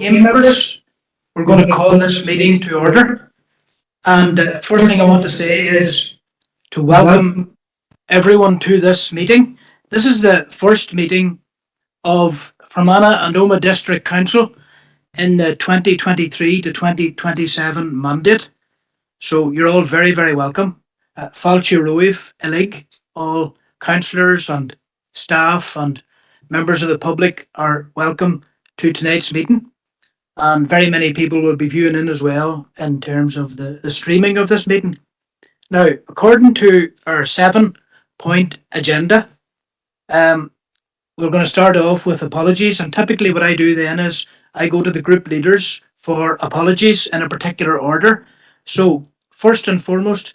Okay, members, we're going to call this meeting to order. And first thing I want to say is to welcome everyone to this meeting. This is the first meeting of Fermanagh and Omagh District Council in the 2023 to 2027 mandate. So you're all very, very welcome. Fáilte roimh ilig, all councillors and staff and members of the public are welcome to tonight's meeting. And very many people will be viewing in as well in terms of the streaming of this meeting. Now, according to our 7-point agenda, we're going to start off with apologies. And typically what I do then is I go to the group leaders for apologies in a particular order. So first and foremost,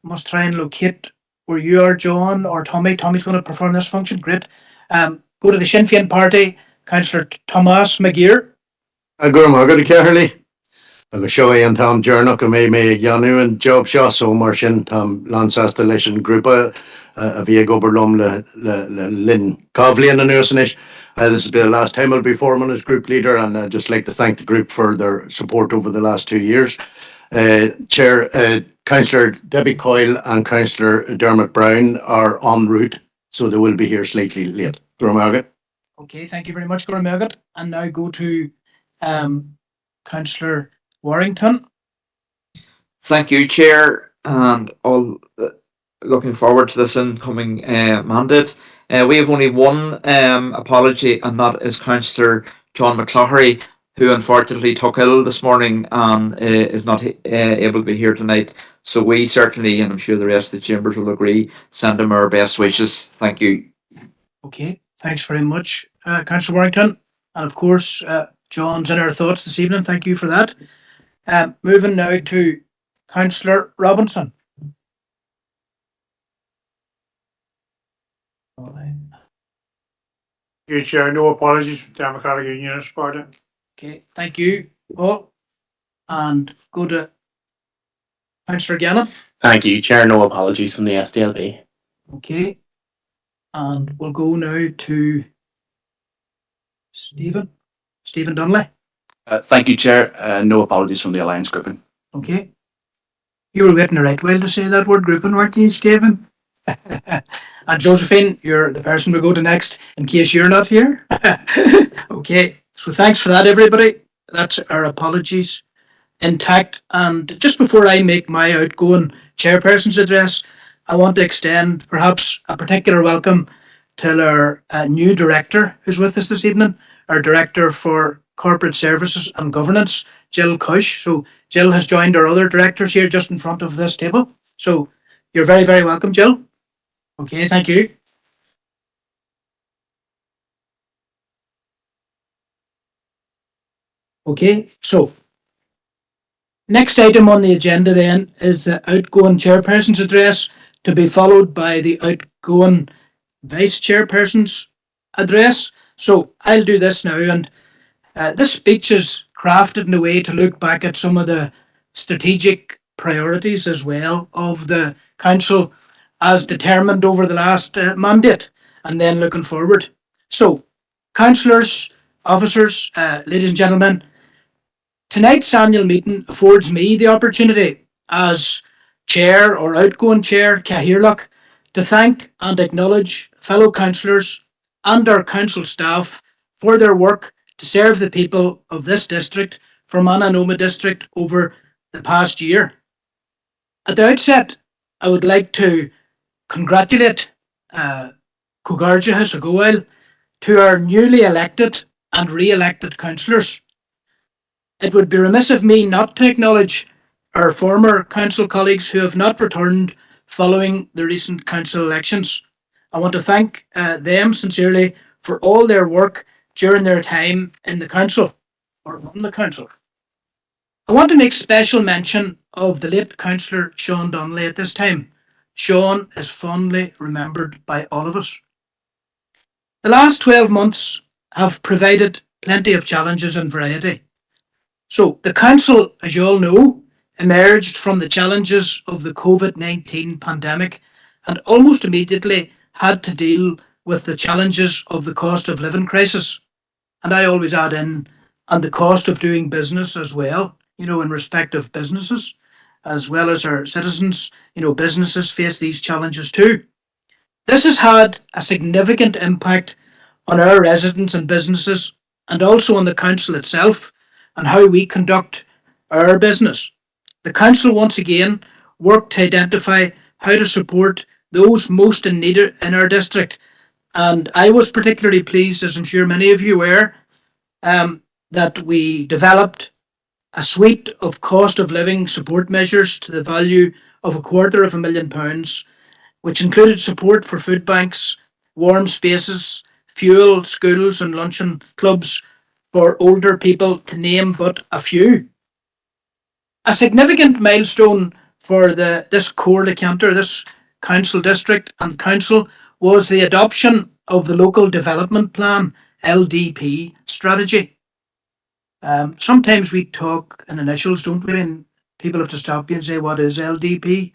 must try and locate where you are, John or Tommy. Tommy's going to perform this function. Great. Go to the Sinn Féin party, Councillor Thomas McGeer. Gurm agad Kearley. Agus seo an tam Jarnock me Janu and job seo so mar sin tam Lansasta leis grúpa a bhí oberlum le Lynn Covley and Nursenis. This has been the last time I'll be forming as group leader, and I'd just like to thank the group for their support over the last 2 years. Chair, Councillor Debbie Coyle and Councillor Dermot Brown are en route, so they will be here slightly late. Gurm agad. Okay, thank you very much, Gurm agad. And now go to Councillor Warrington. Thank you, Chair, and all looking forward to this incoming mandate. We have only one apology, and that is Councillor John McCloughery, who unfortunately took ill this morning and is not able to be here tonight. So we certainly, and I'm sure the rest of the chambers will agree, send him our best wishes. Thank you. Okay, thanks very much, Councillor Warrington. And of course, John's in our thoughts this evening. Thank you for that. Moving now to Councillor Robinson. You, Chair, no apologies from Democratic Unionist Party. Okay, thank you, Paul. And go to Councillor Gannon. Thank you, Chair. No apologies from the SDLP. Okay. And we'll go now to Stephen Donnelly. Thank you, Chair. No apologies from the Alliance grouping. Okay. You were waiting the right while to say that word grouping, weren't you, Stephen? And Josephine, you're the person we go to next in case you're not here. Okay. So thanks for that, everybody. That's our apologies intact. And just before I make my outgoing chairperson's address, I want to extend perhaps a particular welcome to our new director who's with us this evening, our Director for Corporate Services and Governance, Jill Cush. So Jill has joined our other directors here just in front of this table. So you're very, very welcome, Jill. Okay, thank you. Okay, so next item on the agenda then is the outgoing chairperson's address, to be followed by the outgoing vice chairperson's address. So I'll do this now, and this speech is crafted in a way to look back at some of the strategic priorities as well of the council as determined over the last mandate, and then looking forward. So, councillors, officers, ladies and gentlemen, tonight's annual meeting affords me the opportunity as chair or outgoing chair, Cathaoirleach, to thank and acknowledge fellow councillors and our council staff for their work to serve the people of this district, Fermanagh and Omagh district, over the past year. At the outset, I would like to congratulate Cogarja Hasagoil to our newly elected and re-elected councillors. It would be remiss of me not to acknowledge our former council colleagues who have not returned following the recent council elections. I want to thank them sincerely for all their work during their time in the council, or on the council. I want to make special mention of the late councillor Sean Donnelly at this time. Sean is fondly remembered by all of us. The last 12 months have provided plenty of challenges and variety. So the council, as you all know, emerged from the challenges of the COVID-19 pandemic and almost immediately had to deal with the challenges of the cost of living crisis. And I always add in, and the cost of doing business as well, in respect of businesses, as well as our citizens. Businesses face these challenges too. This has had a significant impact on our residents and businesses, and also on the council itself and how we conduct our business. The council once again worked to identify how to support those most in need in our district. And I was particularly pleased, as I'm sure many of you were, that we developed a suite of cost of living support measures to the value of £250,000, which included support for food banks, warm spaces, fuel, schools and luncheon clubs for older people, to name but a few. A significant milestone for this core decanter, this council district and council, was the adoption of the Local Development Plan, LDP, strategy. Sometimes we talk in initials, don't we? And people have to stop you and say, what is LDP?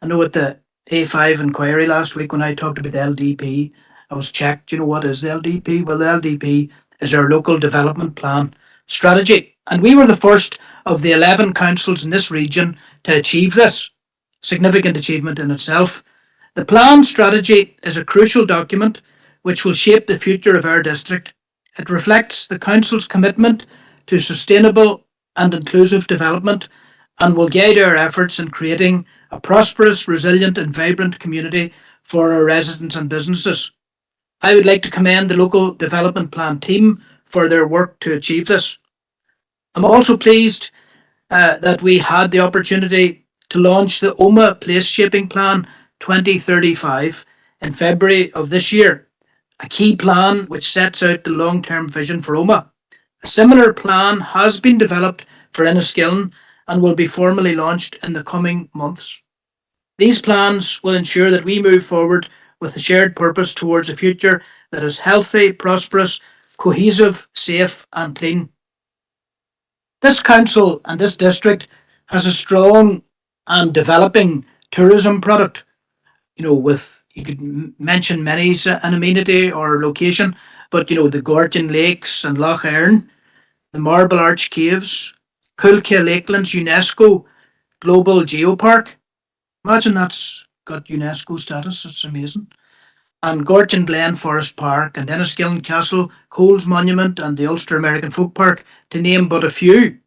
I know at the A5 inquiry last week when I talked about the LDP, I was checked, what is the LDP? Well, the LDP is our Local Development Plan strategy. And we were the first of the 11 councils in this region to achieve this. Significant achievement in itself. The plan strategy is a crucial document which will shape the future of our district. It reflects the council's commitment to sustainable and inclusive development and will guide our efforts in creating a prosperous, resilient and vibrant community for our residents and businesses. I would like to commend the Local Development Plan team for their work to achieve this. I'm also pleased that we had the opportunity to launch the Omagh Place Shaping Plan 2035 in February of this year, a key plan which sets out the long-term vision for Omagh. A similar plan has been developed for Enniskillen and will be formally launched in the coming months. These plans will ensure that we move forward with a shared purpose towards a future that is healthy, prosperous, cohesive, safe and clean. This council and this district has a strong and developing tourism product. You could mention many an amenity or location, but the Gortin Lakes and Lough Erne, the Marble Arch Caves, Coolkea Lakelands UNESCO Global Geopark. Imagine that's got UNESCO status, it's amazing. And Gortin Glen Forest Park and Enniskillen Castle, Coles Monument and the Ulster American Folk Park, to name but a few.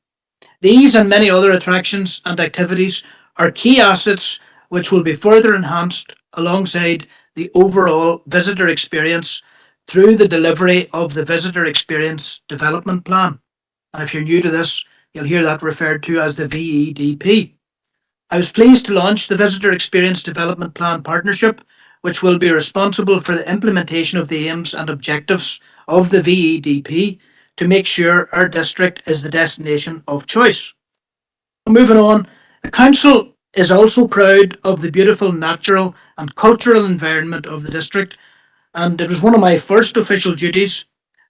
These and many other attractions and activities are key assets which will be further enhanced alongside the overall visitor experience through the delivery of the Visitor Experience Development Plan. And if you're new to this, you'll hear that referred to as the VEDP. I was pleased to launch the Visitor Experience Development Plan partnership, which will be responsible for the implementation of the aims and objectives of the VEDP to make sure our district is the destination of choice. Moving on, the council is also proud of the beautiful natural and cultural environment of the district, and it was one of my first official duties.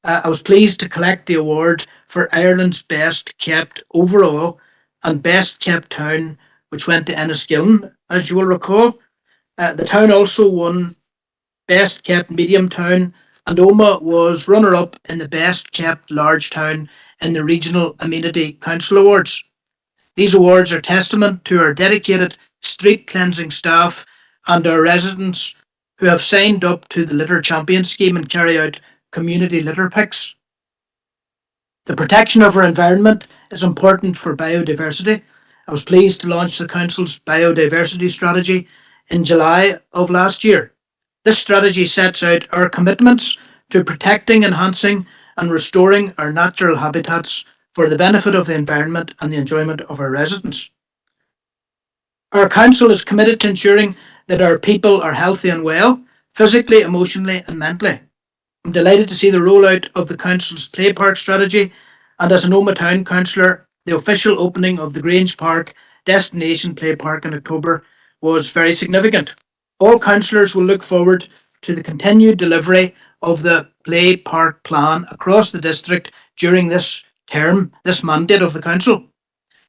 I was pleased to collect the award for Ireland's Best Kept overall and Best Kept Town, which went to Enniskillen, as you will recall. The town also won Best Kept Medium Town, and Omagh was runner-up in the Best Kept Large Town in the Regional Amenity Council Awards. These awards are testament to our dedicated street cleansing staff and our residents who have signed up to the Litter Champion scheme and carry out community litter picks. The protection of our environment is important for biodiversity. I was pleased to launch the Council's biodiversity strategy in July of last year. This strategy sets out our commitments to protecting, enhancing and restoring our natural habitats for the benefit of the environment and the enjoyment of our residents. Our council is committed to ensuring that our people are healthy and well, physically, emotionally and mentally. I'm delighted to see the rollout of the council's play park strategy, and as an Omagh Town councillor, the official opening of the Grange Park Destination Play Park in October was very significant. All councillors will look forward to the continued delivery of the play park plan across the district during this term, this mandate of the council.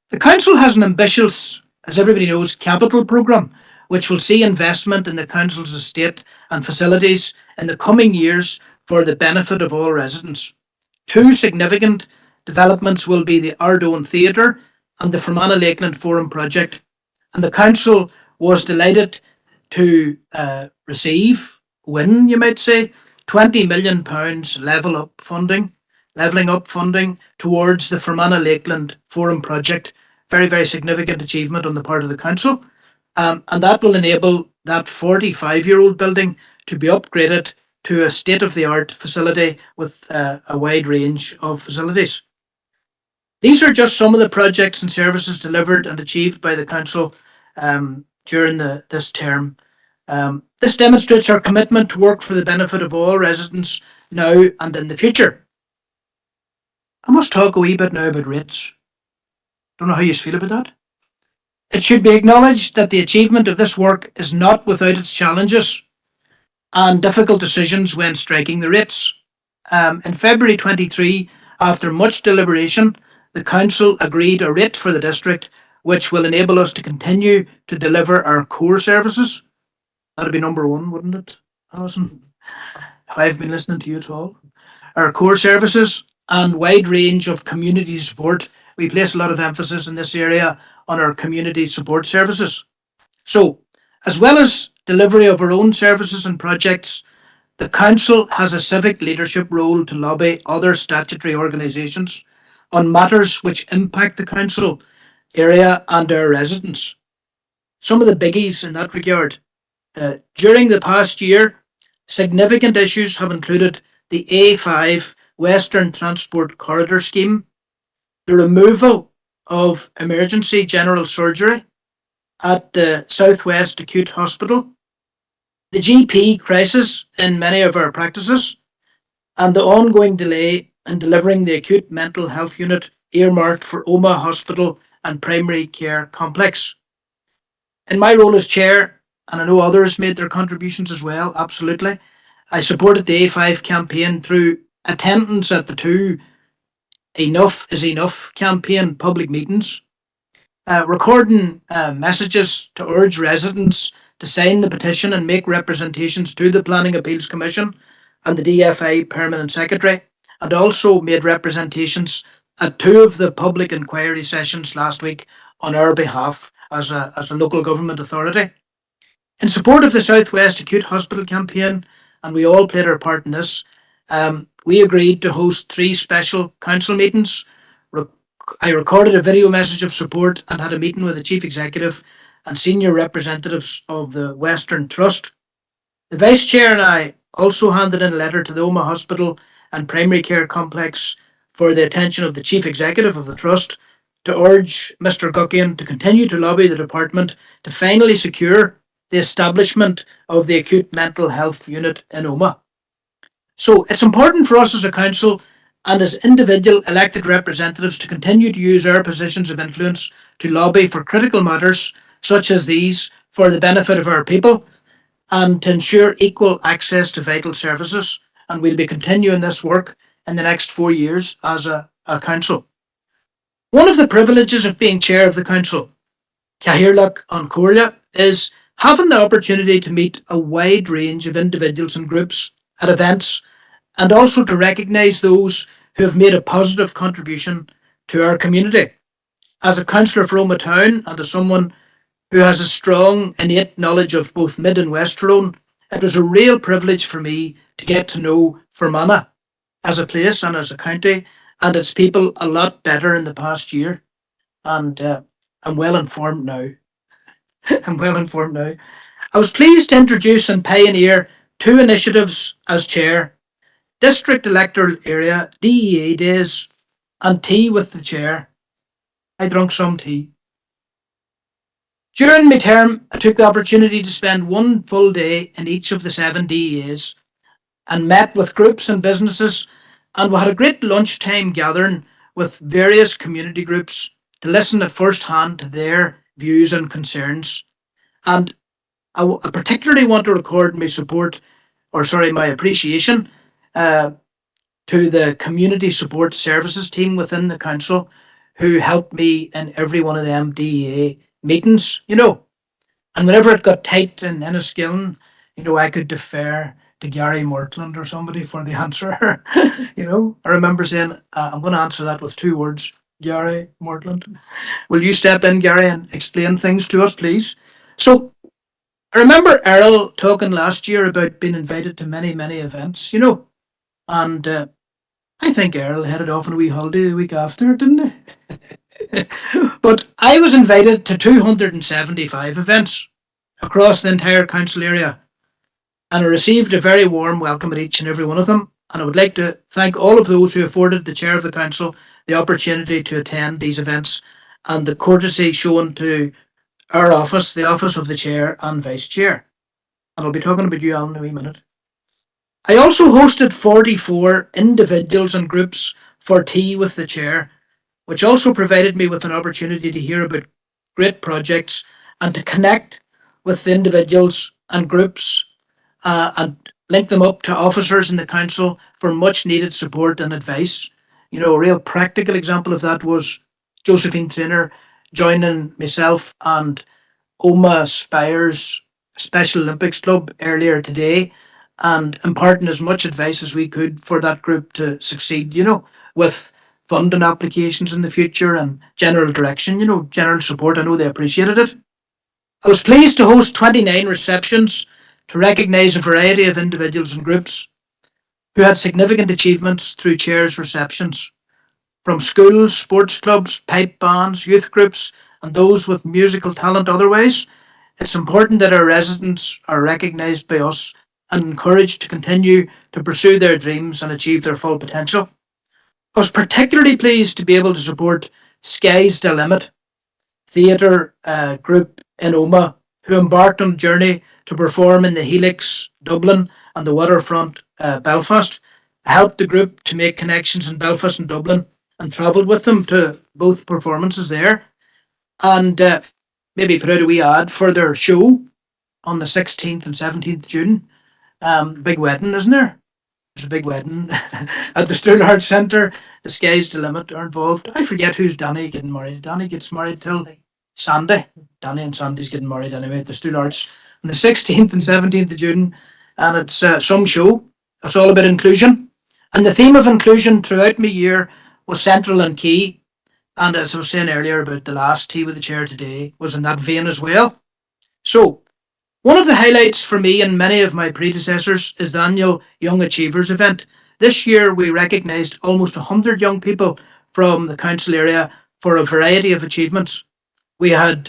The council has an ambitious, as everybody knows, capital programme, which will see investment in the council's estate and facilities in the coming years for the benefit of all residents. Two significant developments will be the Ardone Theatre and the Fermanagh Lakeland Forum project. And the council was delighted to win, you might say, £20 million levelling up funding towards the Fermanagh Lakeland Forum project. Very, very significant achievement on the part of the council. And that will enable that 45-year-old building to be upgraded to a state-of-the-art facility with a wide range of facilities. These are just some of the projects and services delivered and achieved by the council during this term. This demonstrates our commitment to work for the benefit of all residents now and in the future. I must talk a wee bit now about rates. Don't know how you feel about that. It should be acknowledged that the achievement of this work is not without its challenges and difficult decisions when striking the rates. In February 23, after much deliberation, the council agreed a rate for the district which will enable us to continue to deliver our core services. That'd be number one, wouldn't it, Alison? I've been listening to you at all. Our core services and wide range of community support. We place a lot of emphasis in this area on our community support services. So, as well as delivery of our own services and projects, the council has a civic leadership role to lobby other statutory organisations on matters which impact the council area and our residents. Some of the biggies in that regard. During the past year, significant issues have included the A5 Western Transport Corridor Scheme, the removal of emergency general surgery at the Southwest Acute Hospital, the GP crisis in many of our practices, and the ongoing delay in delivering the acute mental health unit earmarked for Omagh Hospital and Primary Care Complex. In my role as chair, and I know others made their contributions as well, absolutely, I supported the A5 campaign through attendance at the two Enough is Enough campaign public meetings, recording messages to urge residents to sign the petition and make representations to the Planning Appeals Commission and the DFI Permanent Secretary, and also made representations at two of the public inquiry sessions last week on our behalf as a local government authority. In support of the Southwest Acute Hospital campaign, and we all played our part in this, we agreed to host 3 special council meetings. I recorded a video message of support and had a meeting with the Chief Executive and senior representatives of the Western Trust. The Vice Chair and I also handed in a letter to the Omagh Hospital and Primary Care Complex for the attention of the Chief Executive of the Trust to urge Mr Guckian to continue to lobby the department to finally secure the establishment of the acute mental health unit in Omagh. So it's important for us as a council and as individual elected representatives to continue to use our positions of influence to lobby for critical matters such as these for the benefit of our people and to ensure equal access to vital services. And we'll be continuing this work in the next 4 years as a council. One of the privileges of being chair of the council, Cathaoirleach an Comhairle, is having the opportunity to meet a wide range of individuals and groups at events, and also to recognise those who have made a positive contribution to our community. As a councillor for Omagh Town and as someone who has a strong innate knowledge of both Mid and West Tyrone, it was a real privilege for me to get to know Fermanagh as a place and as a county and its people a lot better in the past year. And I'm well informed now. I was pleased to introduce and pioneer 2 initiatives as chair: District Electoral Area DEA Days and Tea with the Chair. I drank some tea. During my term, I took the opportunity to spend 1 full day in each of the 7 DEAs and met with groups and businesses, and we had a great lunchtime gathering with various community groups to listen at first hand to their views and concerns. And I particularly want to record my appreciation to the community support services team within the council who helped me in every one of them DEA meetings, and whenever it got tight in Enniskillen, I could defer to Gary Mortland or somebody for the answer. I remember saying, I'm going to answer that with 2 words, Gary Mortland. Will you step in, Gary, and explain things to us, please? So I remember Errol talking last year about being invited to many, many events, and I think Errol headed off on a wee holiday the week after, didn't he? But I was invited to 275 events across the entire council area, and I received a very warm welcome at each and every one of them. And I would like to thank all of those who afforded the chair of the council the opportunity to attend these events and the courtesy shown to our office, the office of the chair and vice chair. And I'll be talking about you, Alan, in a wee minute. I also hosted 44 individuals and groups for tea with the chair, which also provided me with an opportunity to hear about great projects and to connect with the individuals and groups and link them up to officers in the council for much needed support and advice. A real practical example of that was Josephine Trainer joining myself and Oma Spires Special Olympics Club earlier today and imparting as much advice as we could for that group to succeed, with funding applications in the future and general direction, general support. I know they appreciated it. I was pleased to host 29 receptions to recognise a variety of individuals and groups who had significant achievements through chairs' receptions, from schools, sports clubs, pipe bands, youth groups, and those with musical talent otherwise. It's important that our residents are recognised by us and encouraged to continue to pursue their dreams and achieve their full potential. I was particularly pleased to be able to support Sky's the Limit theatre group in Oma, who embarked on a journey to perform in the Helix, Dublin, and the Waterfront, Belfast. I helped the group to make connections in Belfast and Dublin and travelled with them to both performances there. And maybe put out a wee ad for their show on the 16th and 17th June. Big wedding, isn't there? There's a big wedding at the Stool Arts Centre. The Sky's the Limit are involved. I forget who's Danny getting married. Danny gets married till Sandy. Danny and Sandy's getting married anyway at the Stool Arts on the 16th and 17th of June. And it's some show. It's all about inclusion. And the theme of inclusion throughout my year was central and key. And as I was saying earlier about the last tea with the chair today was in that vein as well. So, one of the highlights for me and many of my predecessors is the annual Young Achievers event. This year we recognised almost 100 young people from the council area for a variety of achievements. We had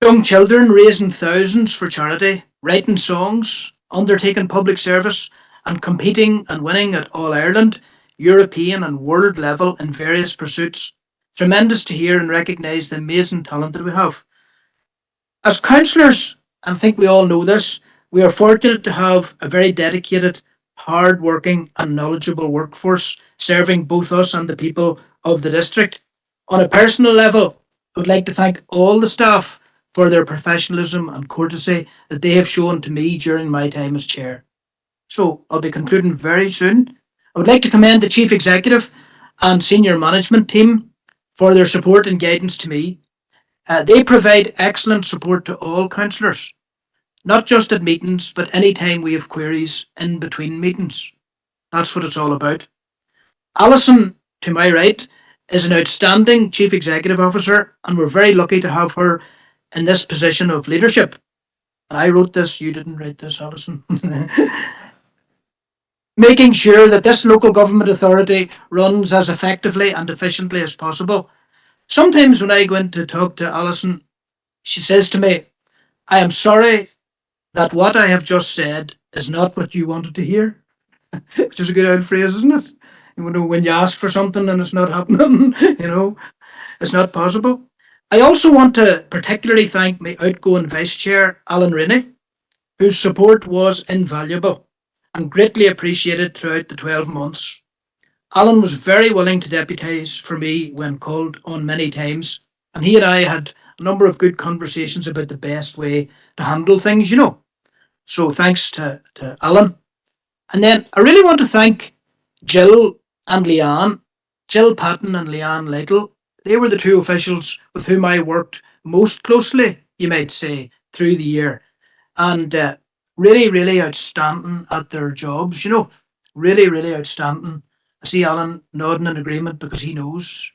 young children raising thousands for charity, writing songs, undertaking public service, and competing and winning at All Ireland, European and world level in various pursuits. Tremendous to hear and recognise the amazing talent that we have. As councillors, and I think we all know this, we are fortunate to have a very dedicated, hard-working and knowledgeable workforce serving both us and the people of the district. On a personal level, I would like to thank all the staff for their professionalism and courtesy that they have shown to me during my time as chair. So I'll be concluding very soon. I would like to commend the Chief Executive and senior management team for their support and guidance to me. They provide excellent support to all councillors, not just at meetings, but any time we have queries in between meetings. That's what it's all about. Alison, to my right, is an outstanding Chief Executive Officer, and we're very lucky to have her in this position of leadership. And I wrote this, you didn't write this, Alison. Making sure that this local government authority runs as effectively and efficiently as possible. Sometimes when I go in to talk to Alison, she says to me, I am sorry that what I have just said is not what you wanted to hear. Which is a good old phrase, isn't it? When you ask for something and it's not happening, it's not possible. I also want to particularly thank my outgoing Vice Chair, Alan Rainey, whose support was invaluable and greatly appreciated throughout the 12 months. Alan was very willing to deputise for me when called on many times, and he and I had a number of good conversations about the best way to handle things, So thanks to Alan. And then I really want to thank Jill and Leanne, Jill Patton and Leanne Lytle. They were the two officials with whom I worked most closely, you might say, through the year. And really, really outstanding at their jobs, you know, really, really outstanding. I see Alan nodding in agreement because he knows.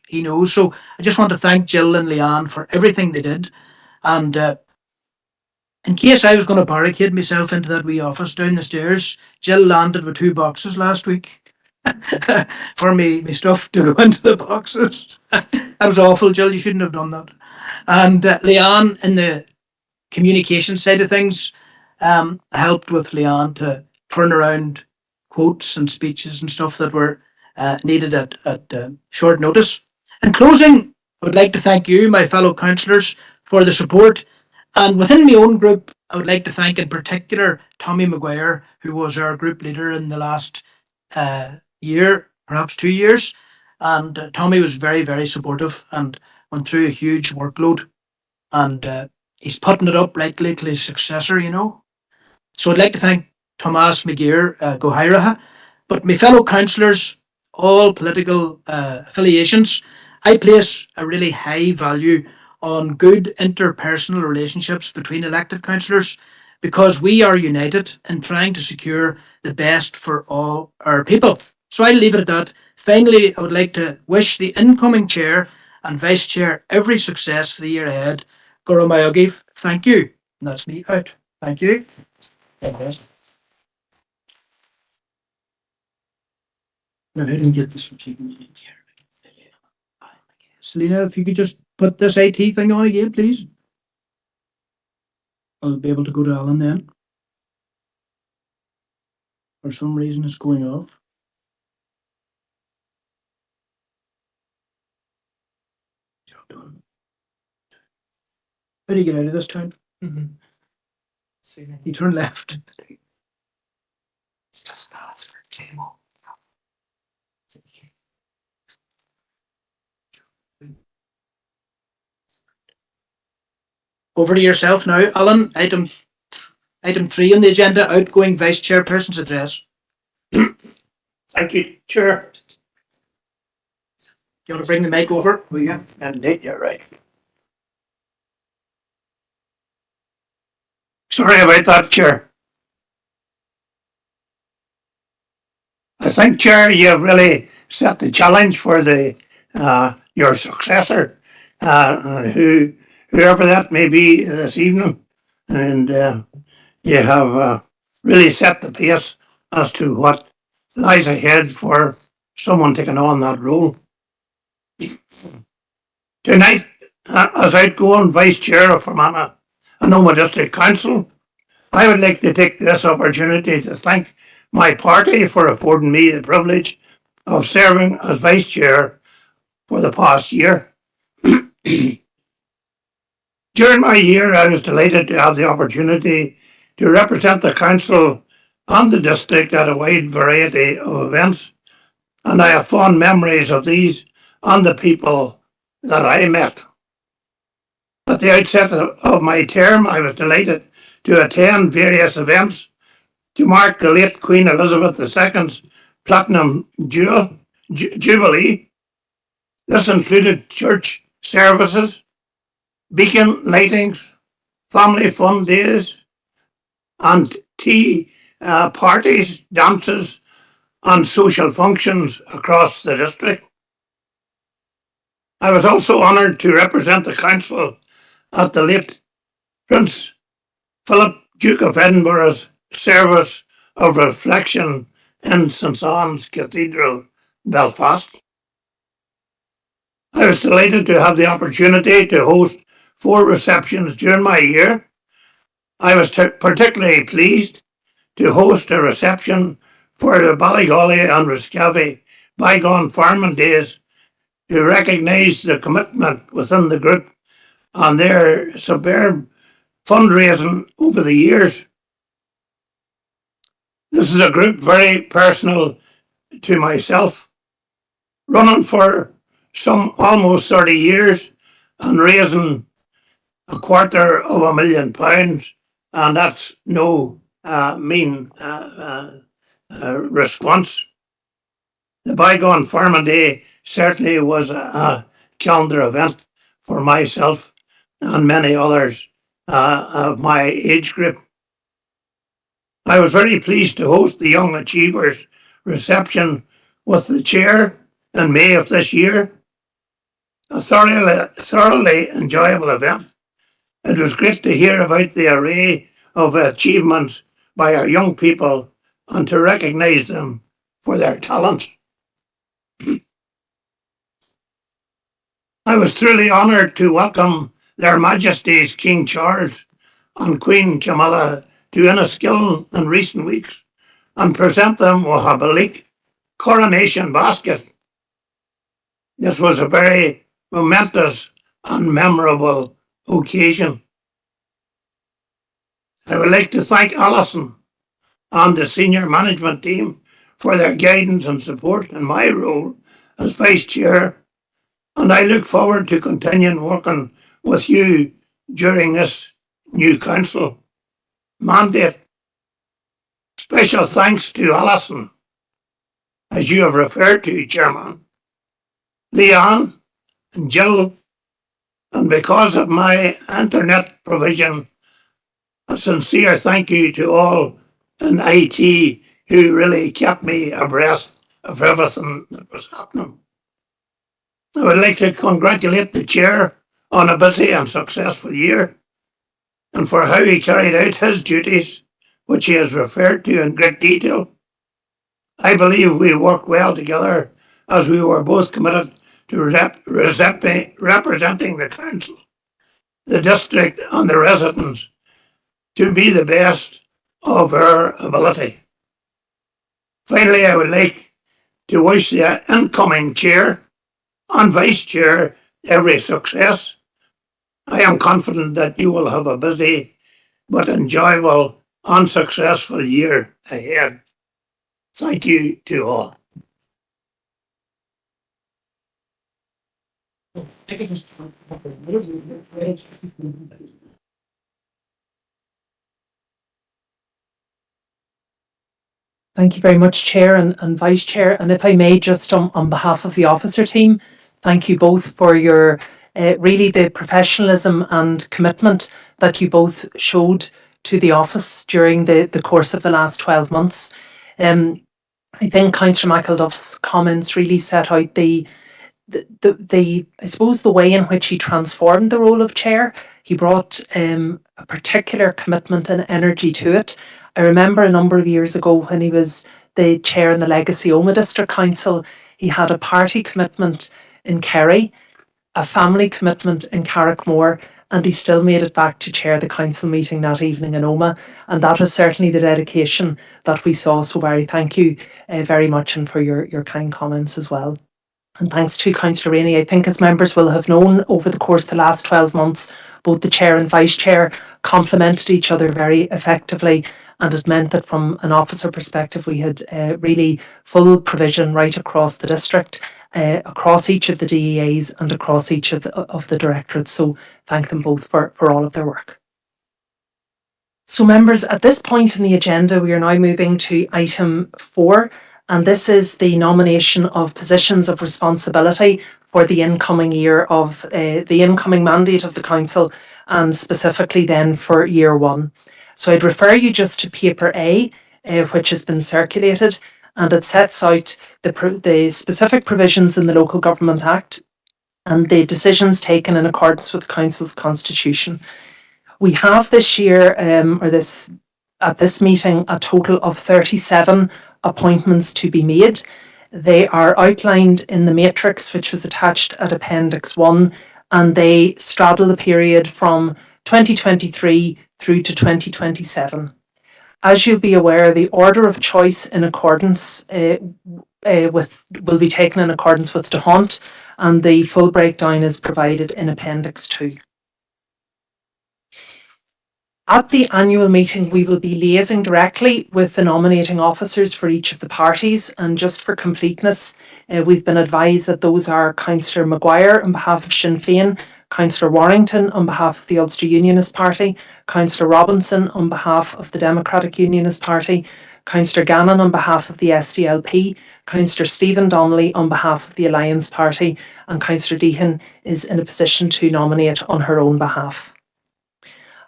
So I just want to thank Jill and Leanne for everything they did. And in case I was going to barricade myself into that wee office down the stairs, Jill landed with 2 boxes last week for me stuff to go into the boxes. That was awful, Jill. You shouldn't have done that. And Leanne, in the communication side of things, helped with Leanne to turn around quotes and speeches and stuff that were needed at short notice. In closing, I would like to thank you, my fellow councillors, for the support. And within my own group, I would like to thank in particular Tommy Maguire, who was our group leader in the last year, perhaps 2 years. And Tommy was very, very supportive and went through a huge workload. And he's putting it up rightly to his successor, you know. So I'd like to thank Tomas McGear Gohairaha, but my fellow councillors, all political affiliations, I place a really high value on good interpersonal relationships between elected councillors because we are united in trying to secure the best for all our people. So I'll leave it at that. Finally, I would like to wish the incoming chair and vice chair every success for the year ahead. Goromayogiv, thank you. And that's me out. Thank you. Now, I didn't get this from Chicken in here. Selena, if you could just put this IT thing on again, please. I'll be able to go to Alan then. For some reason, it's going off. How do you get out of this town? You turn left. Over to yourself now, Alan. Item 3 on the agenda, outgoing vice chairperson's address. Thank you, Chair. You want to bring the mic over? Oh, yeah, indeed, you're right. Sorry about that, Chair. I think, Chair, you've really set the challenge for the your successor, whoever that may be this evening, and you have really set the pace as to what lies ahead for someone taking on that role. Tonight, as outgoing Vice Chair of Fermanagh Anoma District Council, I would like to take this opportunity to thank my party for affording me the privilege of serving as Vice Chair for the past year. During my year, I was delighted to have the opportunity to represent the Council and the district at a wide variety of events, and I have fond memories of these and the people that I met. At the outset of my term, I was delighted to attend various events to mark the late Queen Elizabeth II's Platinum Jubilee. This included church services, beacon lightings, family fun days, and tea parties, dances, and social functions across the district. I was also honoured to represent the council at the late Prince Philip, Duke of Edinburgh's service of reflection in St Anne's Cathedral, Belfast. I was delighted to have the opportunity to host 4 receptions during my year. I was particularly pleased to host a reception for the Ballygolly and Riscavy bygone farming days to recognise the commitment within the group and their superb fundraising over the years. This is a group very personal to myself, running for some almost 30 years and raising £250,000, and that's no mean response. The bygone farming day certainly was a calendar event for myself and many others of my age group. I was very pleased to host the Young Achievers reception with the chair in May of this year. A thoroughly enjoyable event. It was great to hear about the array of achievements by our young people and to recognise them for their talents. I was truly honoured to welcome Their Majesties King Charles and Queen Camilla to Enniskillen in recent weeks and present them with a Balik coronation basket. This was a very momentous and memorable occasion. I would like to thank Alison and the senior management team for their guidance and support in my role as Vice Chair, and I look forward to continuing working with you during this new council mandate. Special thanks to Alison, as you have referred to, Chairman, Leanne and Jill, and because of my internet provision, a sincere thank you to all in IT who really kept me abreast of everything that was happening. I would like to congratulate the Chair on a busy and successful year and for how he carried out his duties, which he has referred to in great detail. I believe we worked well together as we were both committed to representing the council, the district and the residents to be the best of our ability. Finally, I would like to wish the incoming Chair and Vice Chair every success. I am confident that you will have a busy but enjoyable and successful year ahead. Thank you to all. Thank you very much, Chair and Vice Chair. And if I may, just on behalf of the officer team, thank you both for your really the professionalism and commitment that you both showed to the office during the course of the last 12 months. I think Councillor McElduff's comments really set out the I suppose the way in which he transformed the role of chair. He brought a particular commitment and energy to it. I remember a number of years ago when he was the chair in the Legacy Omagh District Council, he had a party commitment in Kerry, a family commitment in Carrickmore, and he still made it back to chair the council meeting that evening in Omagh. And that was certainly the dedication that we saw. So Barry, thank you very much, and for your kind comments as well. And thanks to Councillor Rainey. I think as members will have known over the course of the last 12 months, both the chair and vice chair complemented each other very effectively, and it meant that from an officer perspective we had really full provision right across the district, across each of the DEAs and across each of the directorates. So thank them both for all of their work. So members, at this point in the agenda we are now moving to item 4, and this is the nomination of positions of responsibility for the incoming year of the incoming mandate of the council, and specifically then for year 1. So I'd refer you just to paper A, which has been circulated, and it sets out the specific provisions in the Local Government Act and the decisions taken in accordance with the council's constitution. We have this year, at this meeting, a total of 37 appointments to be made. They are outlined in the matrix which was attached at Appendix 1, and they straddle the period from 2023 through to 2027. As you'll be aware, the order of choice in accordance will be taken in accordance with DeHont, and the full breakdown is provided in Appendix 2. At the annual meeting, we will be liaising directly with the nominating officers for each of the parties, and just for completeness, we've been advised that those are Councillor Maguire on behalf of Sinn Féin, Councillor Warrington on behalf of the Ulster Unionist Party, Councillor Robinson on behalf of the Democratic Unionist Party, Councillor Gannon on behalf of the SDLP, Councillor Stephen Donnelly on behalf of the Alliance Party, and Councillor Deehan is in a position to nominate on her own behalf.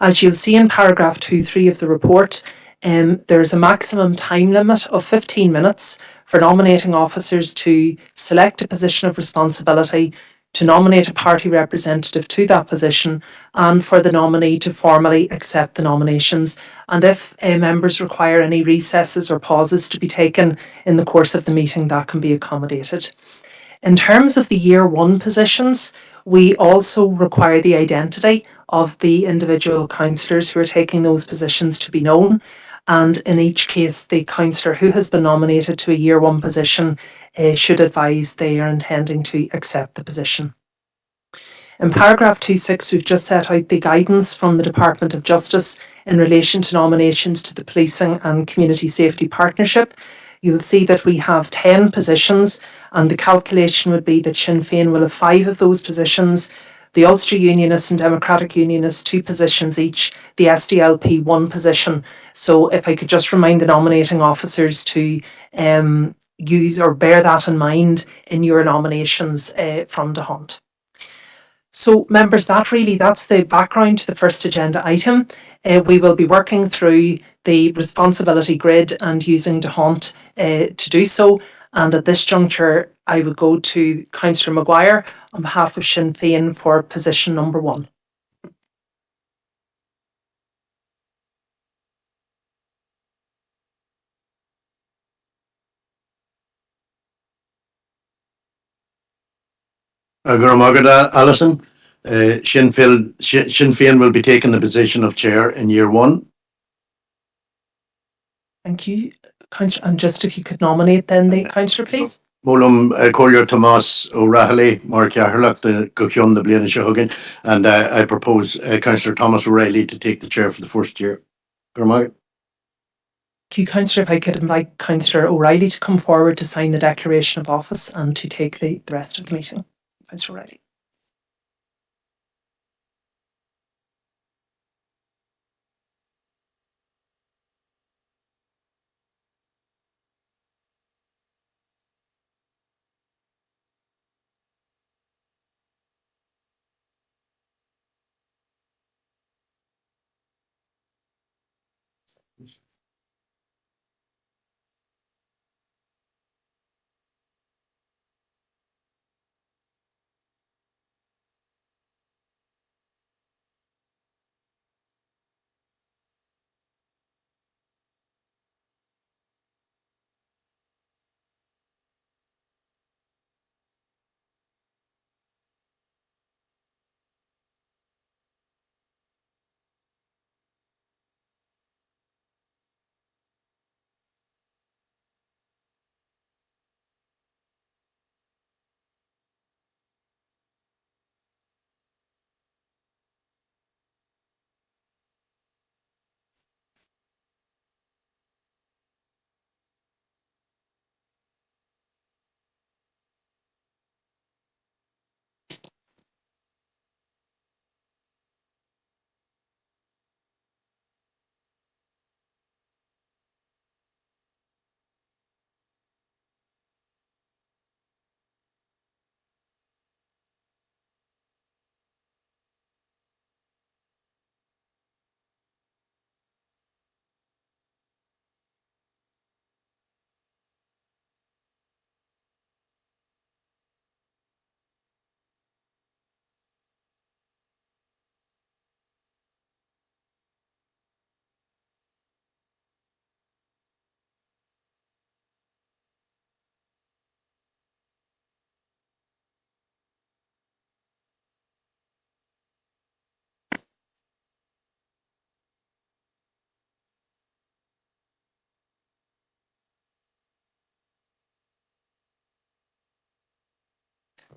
As you'll see in paragraph 2.3 of the report, There's a maximum time limit of 15 minutes for nominating officers to select a position of responsibility, to nominate a party representative to that position, and for the nominee to formally accept the nominations. And if members require any recesses or pauses to be taken in the course of the meeting, that can be accommodated. In terms of the year one positions, we also require the identity of the individual councillors who are taking those positions to be known. And in each case, the councillor who has been nominated to a year one position should advise they are intending to accept the position. In paragraph 2.6, we've just set out the guidance from the Department of Justice in relation to nominations to the Policing and Community Safety Partnership. You'll see that we have 10 positions, and the calculation would be that Sinn Féin will have 5 of those positions, the Ulster Unionists and Democratic Unionists 2 positions each, the SDLP 1 position. So if I could just remind the nominating officers to use or bear that in mind in your nominations from the hunt. So members, that's the background to the first agenda item. We will be working through the responsibility grid and using the hunt to do so. And at this juncture, I would go to Councillor Maguire on behalf of Sinn Féin for position number 1. Gurmagada Allison. Sinn Féin will be taking the position of chair in year one. Thank you, Councillor. And just if you could nominate then the councillor, please. Molum Collier Tomas O'Reilly, Mark Yaherlock, the Gochion, the Blaine Shahugan, and I propose Councillor Thomas O'Reilly to take the chair for the first year. Gurmagad. Thank you, Councillor. If I could invite Councillor O'Reilly to come forward to sign the declaration of office and to take the rest of the meeting. Councillor O'Reilly.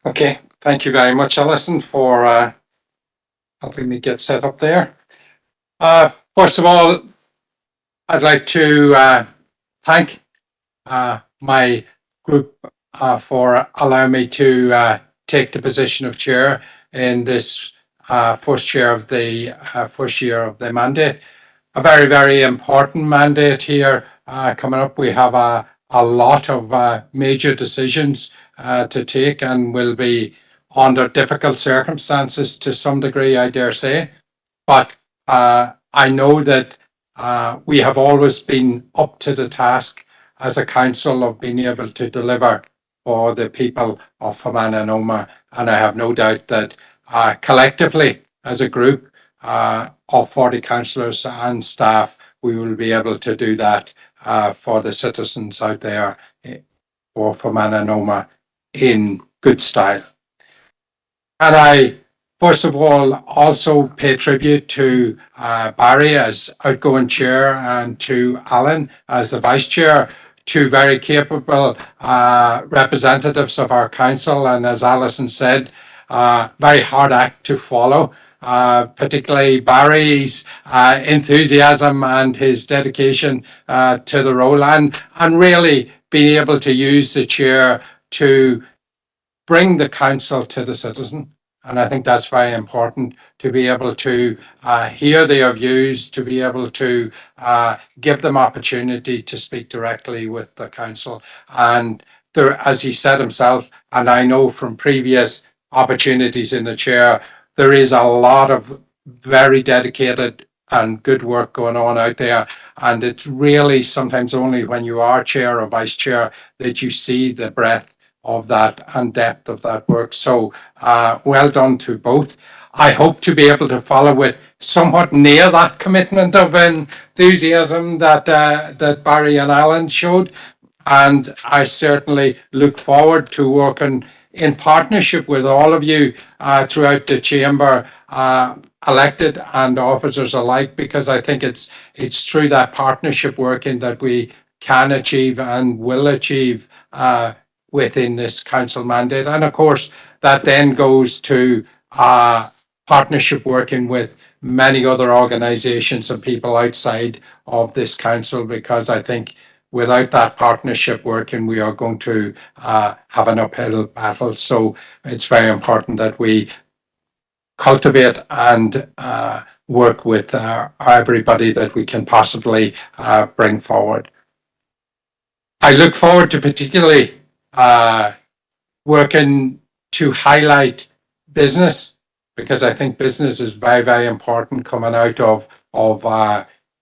Okay, thank you very much, Alison, for helping me get set up there. First of all, I'd like to thank my group for allowing me to take the position of chair in this first year of the mandate. A very, very important mandate here coming up. We have a lot of major decisions to take, and will be under difficult circumstances to some degree, I dare say. But I know that we have always been up to the task as a council of being able to deliver for the people of Fermanagh and Omagh. And I have no doubt that collectively as a group of 40 councillors and staff, we will be able to do that for the citizens out there for Fermanagh and Omagh in good style. And I, first of all, also pay tribute to Barry as outgoing chair and to Alan as the vice chair, two very capable representatives of our council. And as Alison said, very hard act to follow. Particularly Barry's enthusiasm and his dedication to the role, and really being able to use the chair to bring the council to the citizen. And I think that's very important, to be able to hear their views, to be able to give them opportunity to speak directly with the council. And there, as he said himself, and I know from previous opportunities in the chair, there is a lot of very dedicated and good work going on out there. And it's really sometimes only when you are chair or vice chair that you see the breadth of that and depth of that work. So well done to both. I hope to be able to follow it somewhat near that commitment of enthusiasm that that Barry and Alan showed. And I certainly look forward to working in partnership with all of you throughout the chamber, elected and officers alike, because I think it's through that partnership working that we can achieve and will achieve within this council mandate. And of course, that then goes to partnership working with many other organisations and people outside of this council, because I think without that partnership working, we are going to have an uphill battle. So it's very important that we cultivate and work with everybody that we can possibly bring forward. I look forward to particularly working to highlight business, because I think business is very, very important coming out of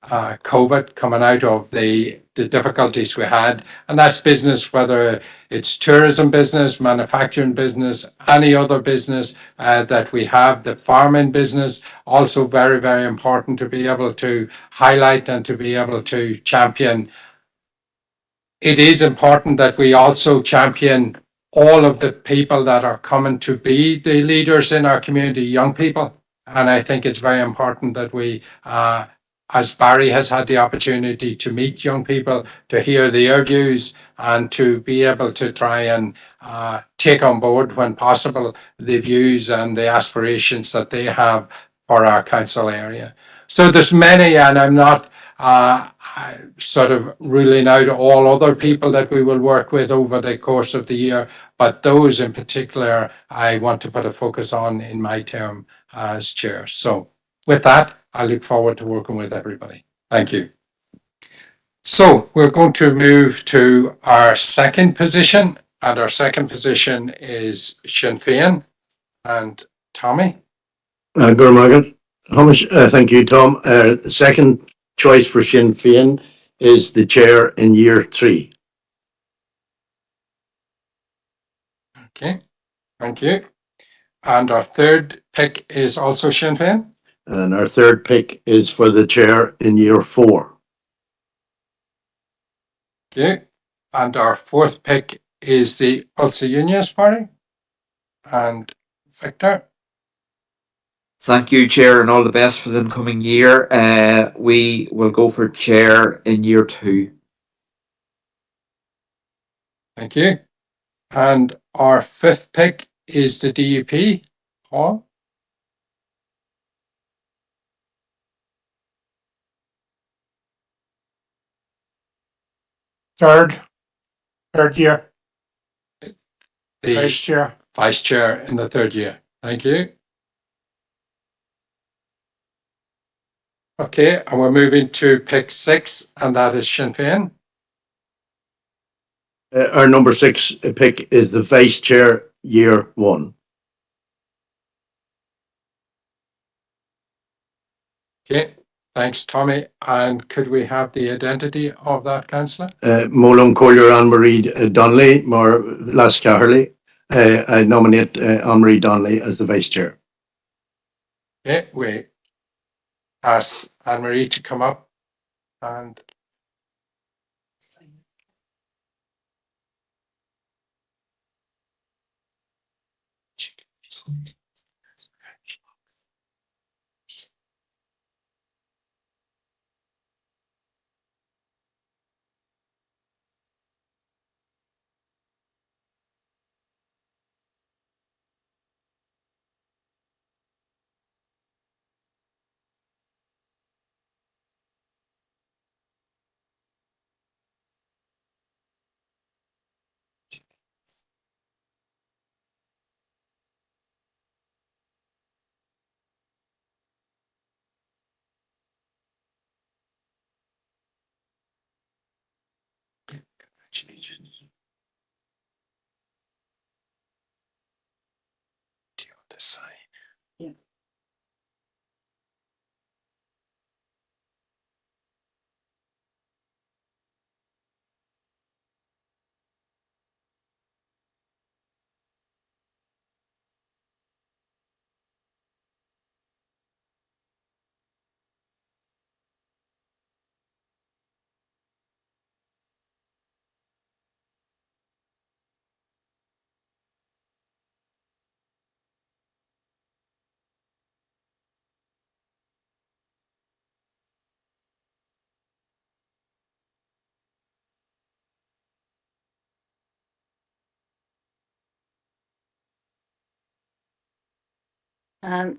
COVID, coming out of the difficulties we had. And that's business, whether it's tourism business, manufacturing business, any other business that we have, the farming business, also very, very important to be able to highlight and to be able to champion. It is important that we also champion all of the people that are coming to be the leaders in our community, young people. And I think it's very important that we, as Barry has had the opportunity to meet young people, to hear their views and to be able to try and take on board when possible the views and the aspirations that they have for our council area. So there's many, and I'm not sort of ruling out all other people that we will work with over the course of the year, but those in particular I want to put a focus on in my term as chair. So with that, I look forward to working with everybody. Thank you. So we're going to move to our second position, and our second position is Sinn Féin. And Tommy? Gurmagan. How much? Thank you, Tom. Second choice for Sinn Féin is the chair in year 3. Okay, thank you. And our third pick is also Sinn Féin. And our third pick is for the chair in year 4. Okay, and our fourth pick is the Ulster Unionist Party. And Victor? Thank you, Chair, and all the best for the coming year. We will go for chair in year 2. Thank you. And our fifth pick is the DUP. Paul? Third year, The vice chair. vice chair in the third year. Thank you. Okay, and we're moving to pick 6, and that is Sinn Féin. Our number 6 pick is the vice chair year 1. Okay, Thanks, Tommy. And could we have the identity of that councillor? Molum Collier Anne-Marie Donnelly, Mar Las Caherly. I nominate Anne-Marie Donnelly as the vice chair. Okay, we ask Anne-Marie to come up and do you want to sign?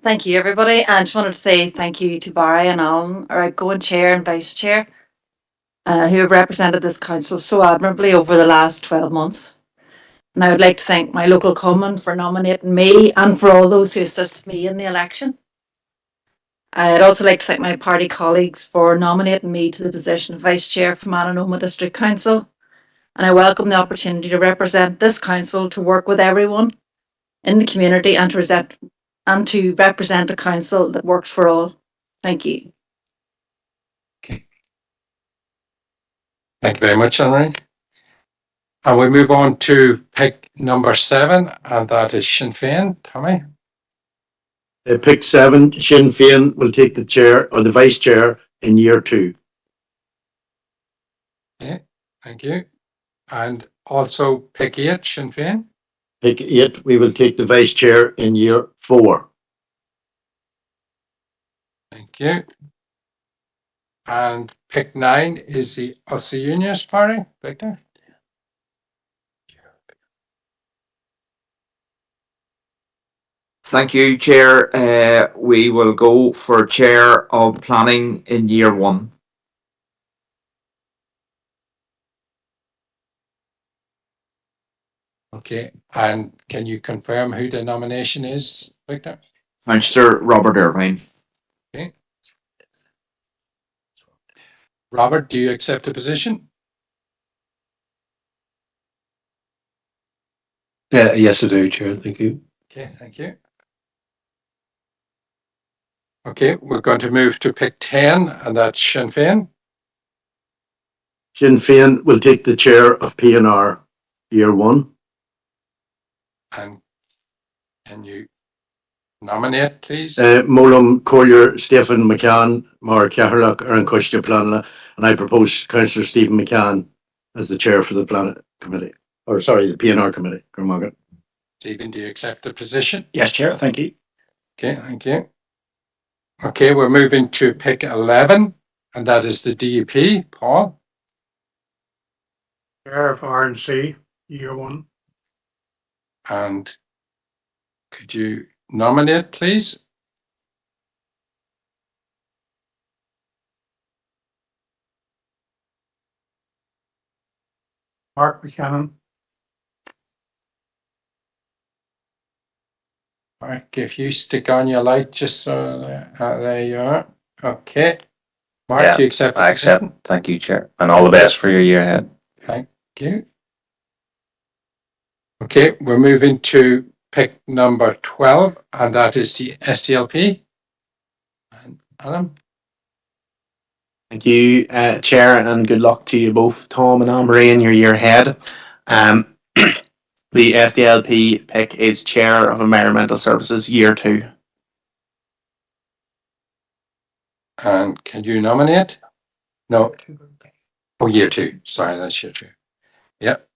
Thank you, everybody. And I just wanted to say thank you to Barry and Alan, our outgoing chair and vice chair, who have represented this council so admirably over the last 12 months. And I would like to thank my local common for nominating me and for all those who assisted me in the election. I'd also like to thank my party colleagues for nominating me to the position of vice chair for Mananoma District Council. And I welcome the opportunity to represent this council, to work with everyone in the community and to represent a council that works for all. Thank you. Okay. Thank you very much, Anne-Marie. And we move on to pick number 7, and that is Sinn Féin. Tommy? Pick 7, Sinn Féin will take the chair or the vice chair in year 2. Okay, thank you. And also pick 8, Sinn Féin. Pick 8, we will take the vice chair in year 4. Thank you. And pick 9 is the Ulster Unionist Party. Victor? Thank you, Chair. We will go for Chair of Planning in year 1. Okay, and can you confirm who the nomination is, Victor? Councillor Robert Irvine. Okay. Robert, do you accept the position? Yes, I do, Chair. Thank you. Okay, thank you. Okay, we're going to move to pick 10, and that's Sinn Féin. Sinn Féin will take the chair of PNR year 1. And can you nominate, please? Molum Collier Stephen McCann, Mar Caherlock, Aaron Cushta Planla, and I propose Councillor Stephen McCann as the chair for the Planet Committee. Or sorry, the PNR Committee. Stephen, do you accept the position? Yes, Chair. Thank you. Okay, thank you. Okay, we're moving to pick 11, and that is the DUP. Paul? Chair of RNC, year 1. And could you nominate, please? Mark Buchanan. Mark, if you stick on your light, just so there you are. Okay. Mark, Yeah, you accept? I accept. Thank you, Chair. And all the best for your year ahead. Thank you. Okay, we're moving to pick number 12, and that is the SDLP. And Adam? Thank you, Chair, and good luck to you both, Tom and Anne-Marie, in your year ahead. The SDLP pick is Chair of Environmental Services, Year 2. And can you nominate? No. Oh, year 2. Sorry, that's year 2. Yep.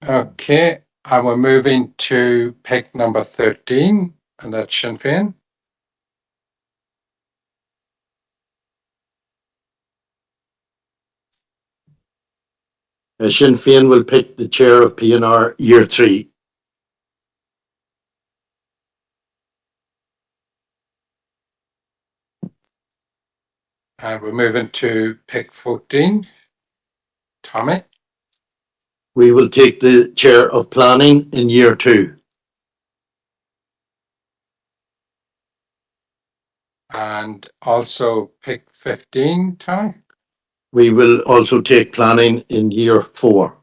Okay, and we're moving to pick number 13, and that's Sinn Féin. Sinn Féin will pick the chair of PNR Year 3. And we're moving to pick 14. Tommy. We will take the chair of Planning in Year 2. And also pick 15, Tommy. We will also take Planning in Year 4.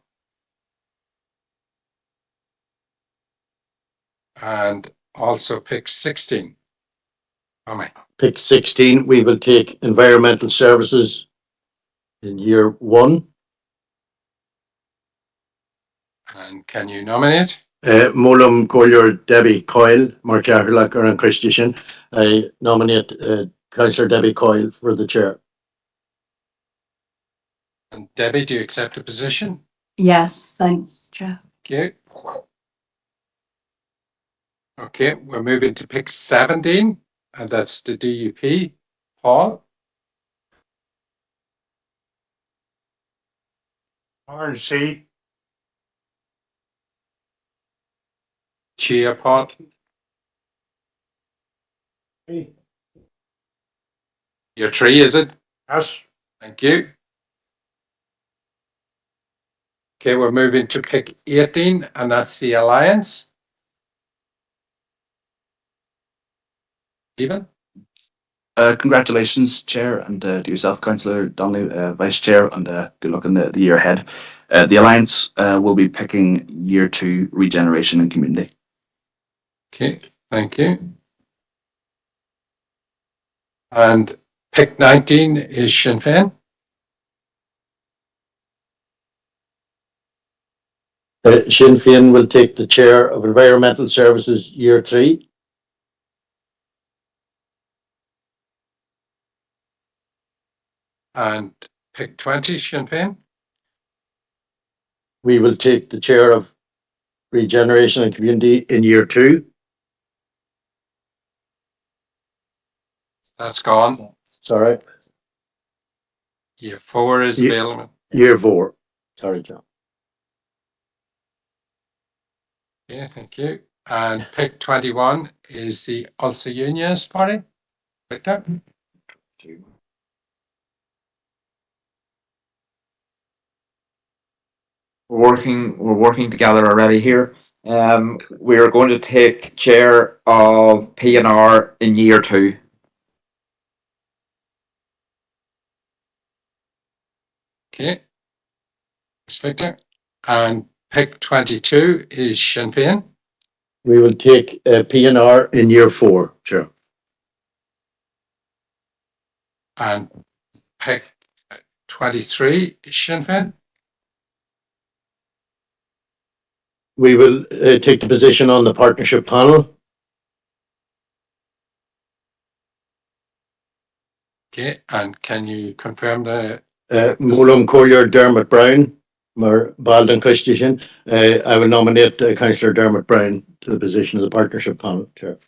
And also pick 16. Tommy. Pick 16, we will take Environmental Services in Year 1. And can you nominate? Molam Collier, Debbie Coyle, Mark Aherlach, and Christian. I nominate Councillor Debbie Coyle for the chair. And Debbie, do you accept the position? Yes, thanks, Chair. Okay. Okay, we're moving to pick 17, and that's the DUP. Paul. RNC. Chair, Paul. Your 3, is it? Yes. Thank you. Okay, we're moving to pick 18, and that's the Alliance. Stephen? Congratulations, Chair, and to yourself, Councillor Donnelly, Vice Chair, and good luck in the year ahead. The Alliance will be picking Year 2, Regeneration and Community. Okay, thank you. And pick 19 is Sinn Féin. Sinn Féin will take the chair of Environmental Services Year 3. And pick 20, Sinn Féin. We will take the chair of Regeneration and Community in Year 2. That's gone. Sorry. Year 4 is available. Year 4. Sorry, John. Yeah, thank you. And pick 21 is the Ulster Unionist Party. Victor? We're working together already here. We are going to take chair of PNR in Year 2. Okay. Thanks, Victor. And pick 22 is Sinn Féin. We will take PNR in Year 4, Chair. And pick 23 is Sinn Féin. We will take the position on the partnership panel. Okay. And can you confirm the Molam Collier, Dermot Brown, Mar Baldan Christian. I will nominate Councillor Dermot Brown to the position of the partnership panel, Chair.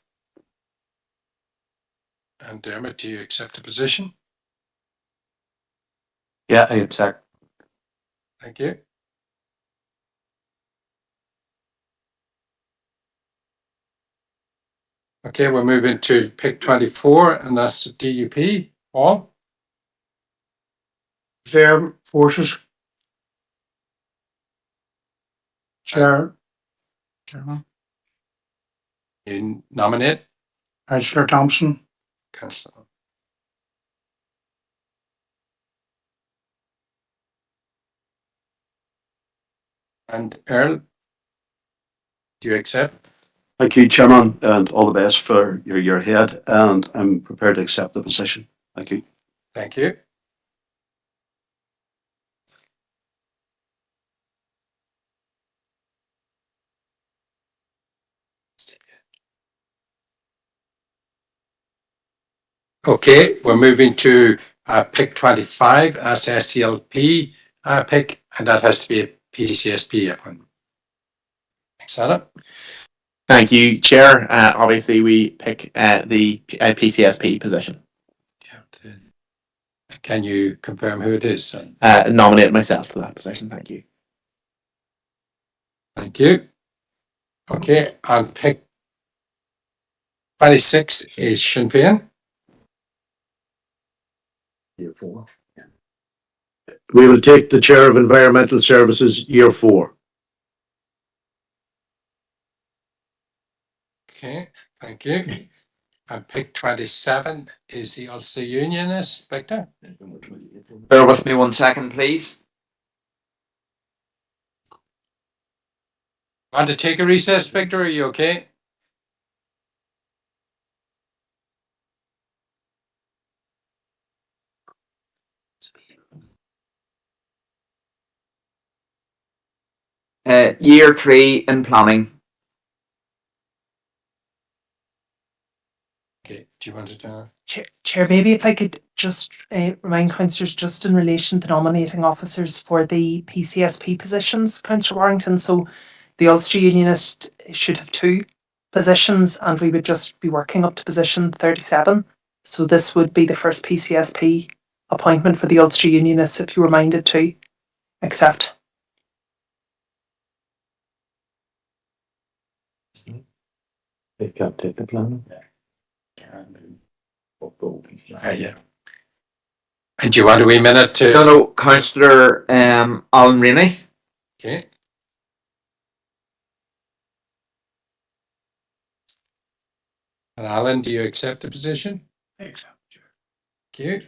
And Dermot, do you accept the position? Yeah, I accept. Thank you. Okay, we're moving to pick 24, and that's the DUP. Paul? Reserve Forces. Chair. Chairman. You nominate? Councillor Thompson. Councillor. And Earl, do you accept? Thank you, Chairman, and all the best for your year ahead. And I'm prepared to accept the position. Thank you. Thank you. Okay, we're moving to pick 25 as SCLP pick, and that has to be a PCSP appointment. Thanks, Anna. Thank you, Chair. Obviously, we pick the PCSP position. Can you confirm who it is? Nominate myself to that position. Thank you. Thank you. Okay, and pick 26 is Sinn Féin. Year 4. We will take the Chair of Environmental Services, Year 4. Okay, thank you. And pick 27 is the Ulster Unionist, Victor. Bear with me 1 second, please. Want to take a recess, Victor? Are you okay? Year 3 in planning. Okay, do you want to do that? Chair, maybe if I could just remind councillors just in relation to nominating officers for the PCSP positions, Councillor Warrington. So the Ulster Unionist should have 2 positions and we would just be working up to position 37. So this would be the first PCSP appointment for the Ulster Unionists if you were minded to accept. They can't take the plan. Yeah. And do you want a wee minute to? No, Councillor Alan Rainey. Okay. And Alan, do you accept the position? Accept. Thank you.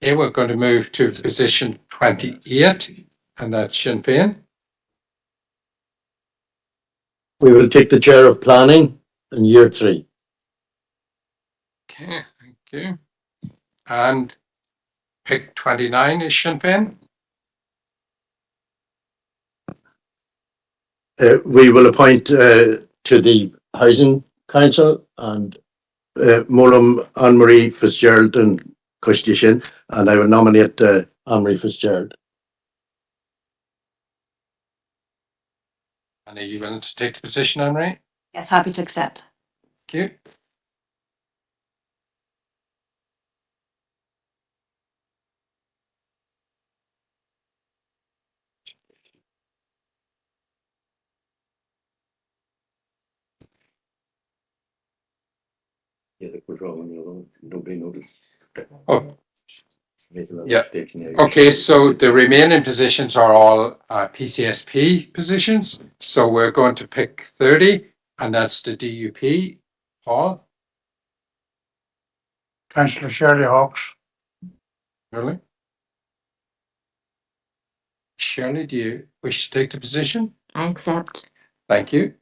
Okay, we're going to move to position 28, and that's Sinn Féin. We will take the Chair of Planning in Year 3. Okay, thank you. And pick 29 is Sinn Féin. We will appoint to the Housing Council and Molam Anne-Marie Fitzgerald and Custishin, and I will nominate Anne-Marie Fitzgerald. And are you willing to take the position, Anne-Marie? Yes, happy to accept. Thank you. Nobody noticed. Oh. Yeah. Okay, so the remaining positions are all PCSP positions. So we're going to pick 30, and that's the DUP. Paul? Councillor Shirley Hawkes. Shirley? Shirley, do you wish to take the position? I accept. Thank you.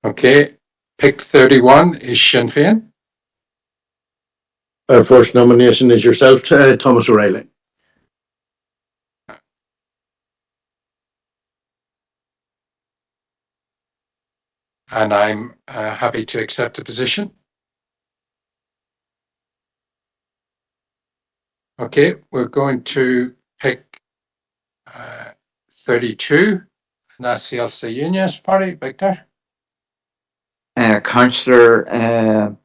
Okay, pick 31 is Sinn Féin. Our first nomination is yourself, Thomas O'Reilly. And I'm happy to accept the position. Okay, we're going to pick 32, and that's the Ulster Unionist Party. Victor? Councillor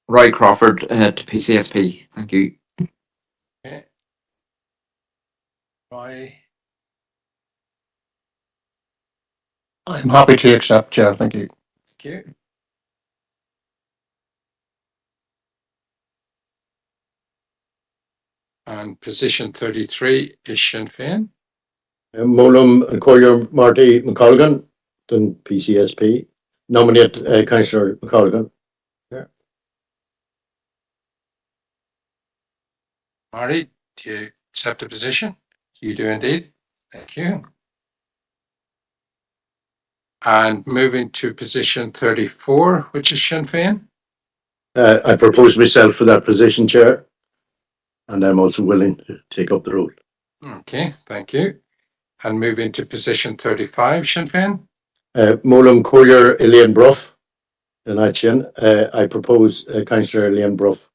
Roy Crawford to PCSP. Thank you. Okay. Roy? I'm happy to accept, Chair. Thank you. Thank you. And position 33 is Sinn Féin. Molam Collier Marty McColgan, then PCSP. Nominate Councillor McColgan. Marty, do you accept the position? You do indeed. Thank you. And moving to position 34, which is Sinn Féin. I propose myself for that position, Chair, and I'm also willing to take up the role. Okay, thank you. And moving to position 35, Sinn Féin. Molam Collier Elaine Bruff, and I propose Councillor Elaine Bruff.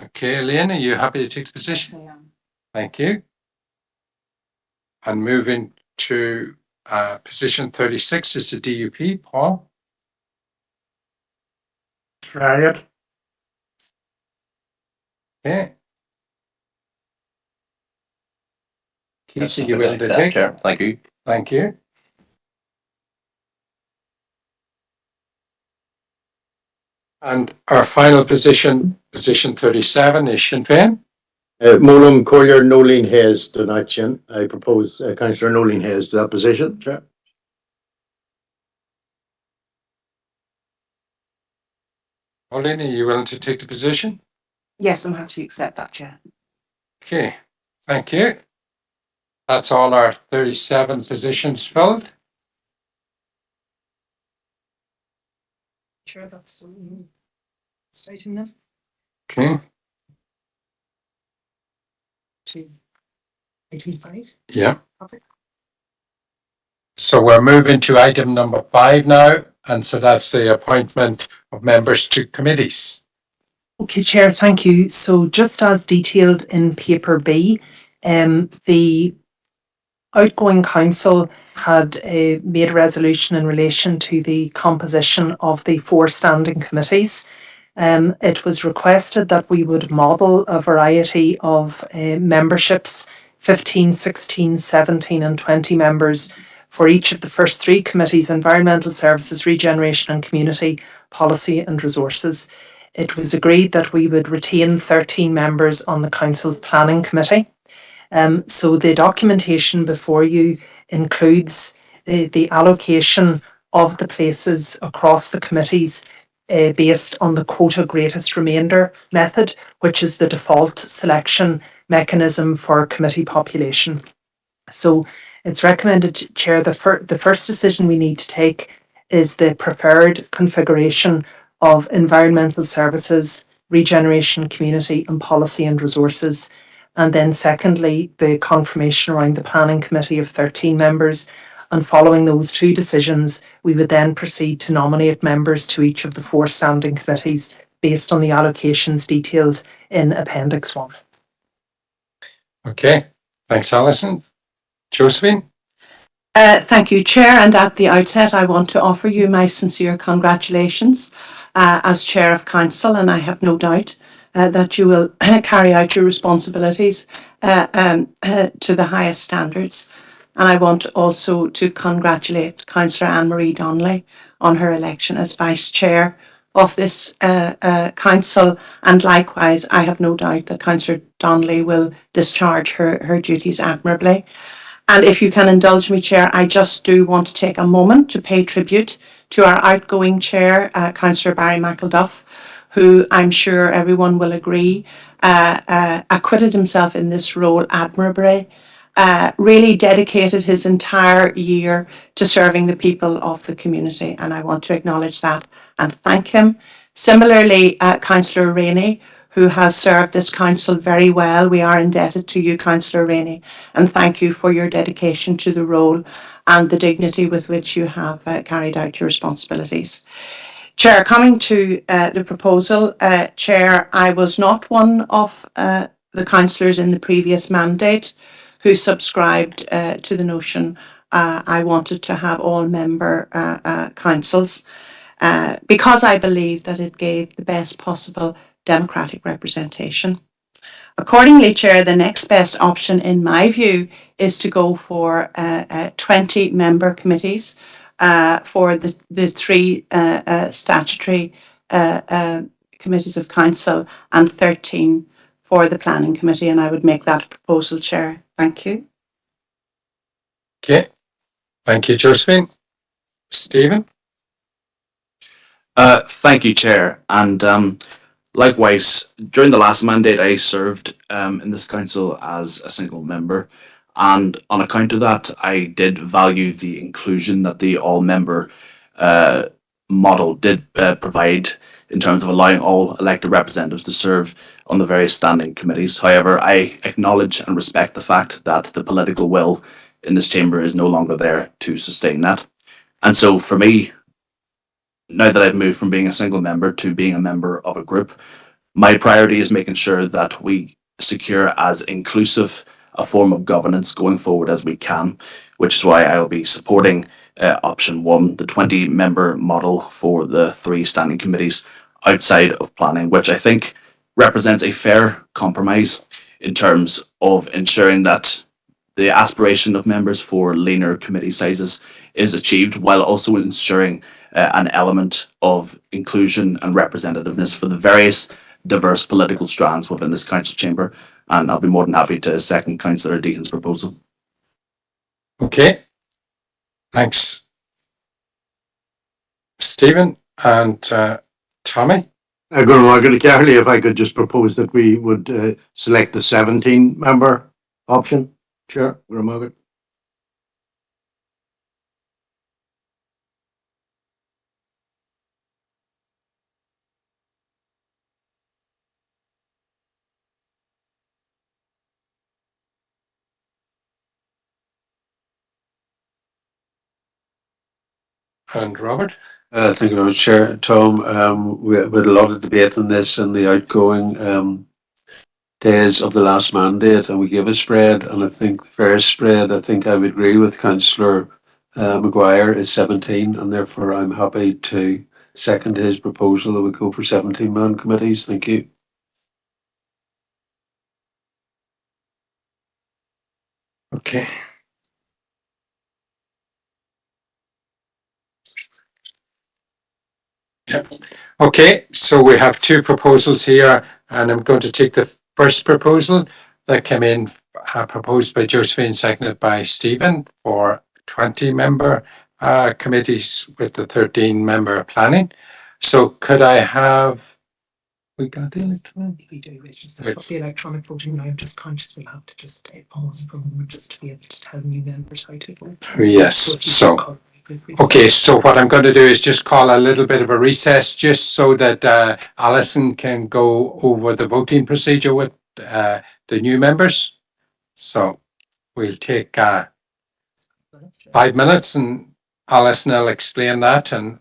Okay, Elaine, are you happy to take the position? Yes, I am. Thank you. And moving to position 36 is the DUP, Paul. Try it. Okay. Keith, Yes, are you willing to take? Chair, thank you. Thank you. And our final position, position 37, is Sinn Féin. Molam Collier Nolene Hayes Donachin. I propose Councillor Nolene Hayes to that position, Chair. Pauline, are you willing to take the position? Yes, I'm happy to accept that, Chair. Okay, thank you. That's all our 37 positions filled. Sure, that's exciting then. Okay, To 85. yeah. Okay. So we're moving to item number 5 now, and so that's the appointment of members to committees. Okay, Chair, thank you. So just as detailed in paper B, the outgoing council had made a resolution in relation to the composition of the 4 standing committees. It was requested that we would model a variety of memberships, 15, 16, 17 and 20 members for each of the first 3 committees: Environmental Services, Regeneration and Community, Policy and Resources. It was agreed that we would retain 13 members on the Council's Planning Committee. So the documentation before you includes the allocation of the places across the committees based on the quota greatest remainder method, which is the default selection mechanism for committee population. So it's recommended, Chair, the first decision we need to take is the preferred configuration of Environmental Services, Regeneration, Community and Policy and Resources. And then secondly, the confirmation around the Planning Committee of 13 members. And following those 2 decisions, we would then proceed to nominate members to each of the 4 standing committees based on the allocations detailed in Appendix 1. Okay, thanks, Alison. Josephine? Thank you, Chair. And at the outset, I want to offer you my sincere congratulations as Chair of Council, and I have no doubt that you will carry out your responsibilities to the highest standards. And I want also to congratulate Councillor Anne-Marie Donnelly on her election as Vice Chair of this Council. And likewise, I have no doubt that Councillor Donnelly will discharge her duties admirably. And if you can indulge me, Chair, I just do want to take a moment to pay tribute to our outgoing Chair, Councillor Barry McElduff, who I'm sure everyone will agree acquitted himself in this role admirably, really dedicated his entire year to serving the people of the community, and I want to acknowledge that and thank him. Similarly, Councillor Rainey, who has served this council very well. We are indebted to you, Councillor Rainey, and thank you for your dedication to the role and the dignity with which you have carried out your responsibilities. Chair, coming to the proposal, Chair, I was not one of the councillors in the previous mandate who subscribed to the notion I wanted to have all member councils because I believed that it gave the best possible democratic representation. Accordingly, Chair, the next best option in my view is to go for 20 member committees for the 3 statutory committees of council and 13 for the planning committee, and I would make that proposal, Chair. Thank you. Okay, thank you, Josephine. Stephen? Thank you, Chair. And Likewise, during the last mandate, I served in this council as a single member, and on account of that, I did value the inclusion that the all-member model did provide in terms of allowing all elected representatives to serve on the various standing committees. However, I acknowledge and respect the fact that the political will in this chamber is no longer there to sustain that. And so for me, now that I've moved from being a single member to being a member of a group, my priority is making sure that we secure as inclusive a form of governance going forward as we can, which is why I will be supporting option one, the 20-member model for the 3 standing committees outside of planning, which I think represents a fair compromise in terms of ensuring that the aspiration of members for leaner committee sizes is achieved, while also ensuring an element of inclusion and representativeness for the various diverse political strands within this council chamber. And I'll be more than happy to second Councillor Deacon's proposal. Okay. Thanks, Stephen and Tommy. Carly, if I could just propose that we would select the 17-member option, Chair. Guramaga. And Robert. Thank you very much, Chair. Tom, we had a lot of debate on this in the outgoing days of the last mandate, and we gave a spread, and I think the fair spread, I think I would agree with Councillor Maguire, is 17, and therefore I'm happy to second his proposal that we go for 17-man committees. Thank you. Okay. Yep. Okay, so we have 2 proposals here, and I'm going to take the first proposal that came in, proposed by Josephine, seconded by Stephen, for 20-member committees with the 13-member planning. So could I have, we got the electronic? We do, we just set up the electronic voting now. I'm just conscious we'll have to just pause for a moment just to be able to tell new members how to vote. Yes, so. Okay, so what I'm going to do is just call a little bit of a recess just so that Alison can go over the voting procedure with the new members. So we'll take 5 minutes and Alison will explain that, and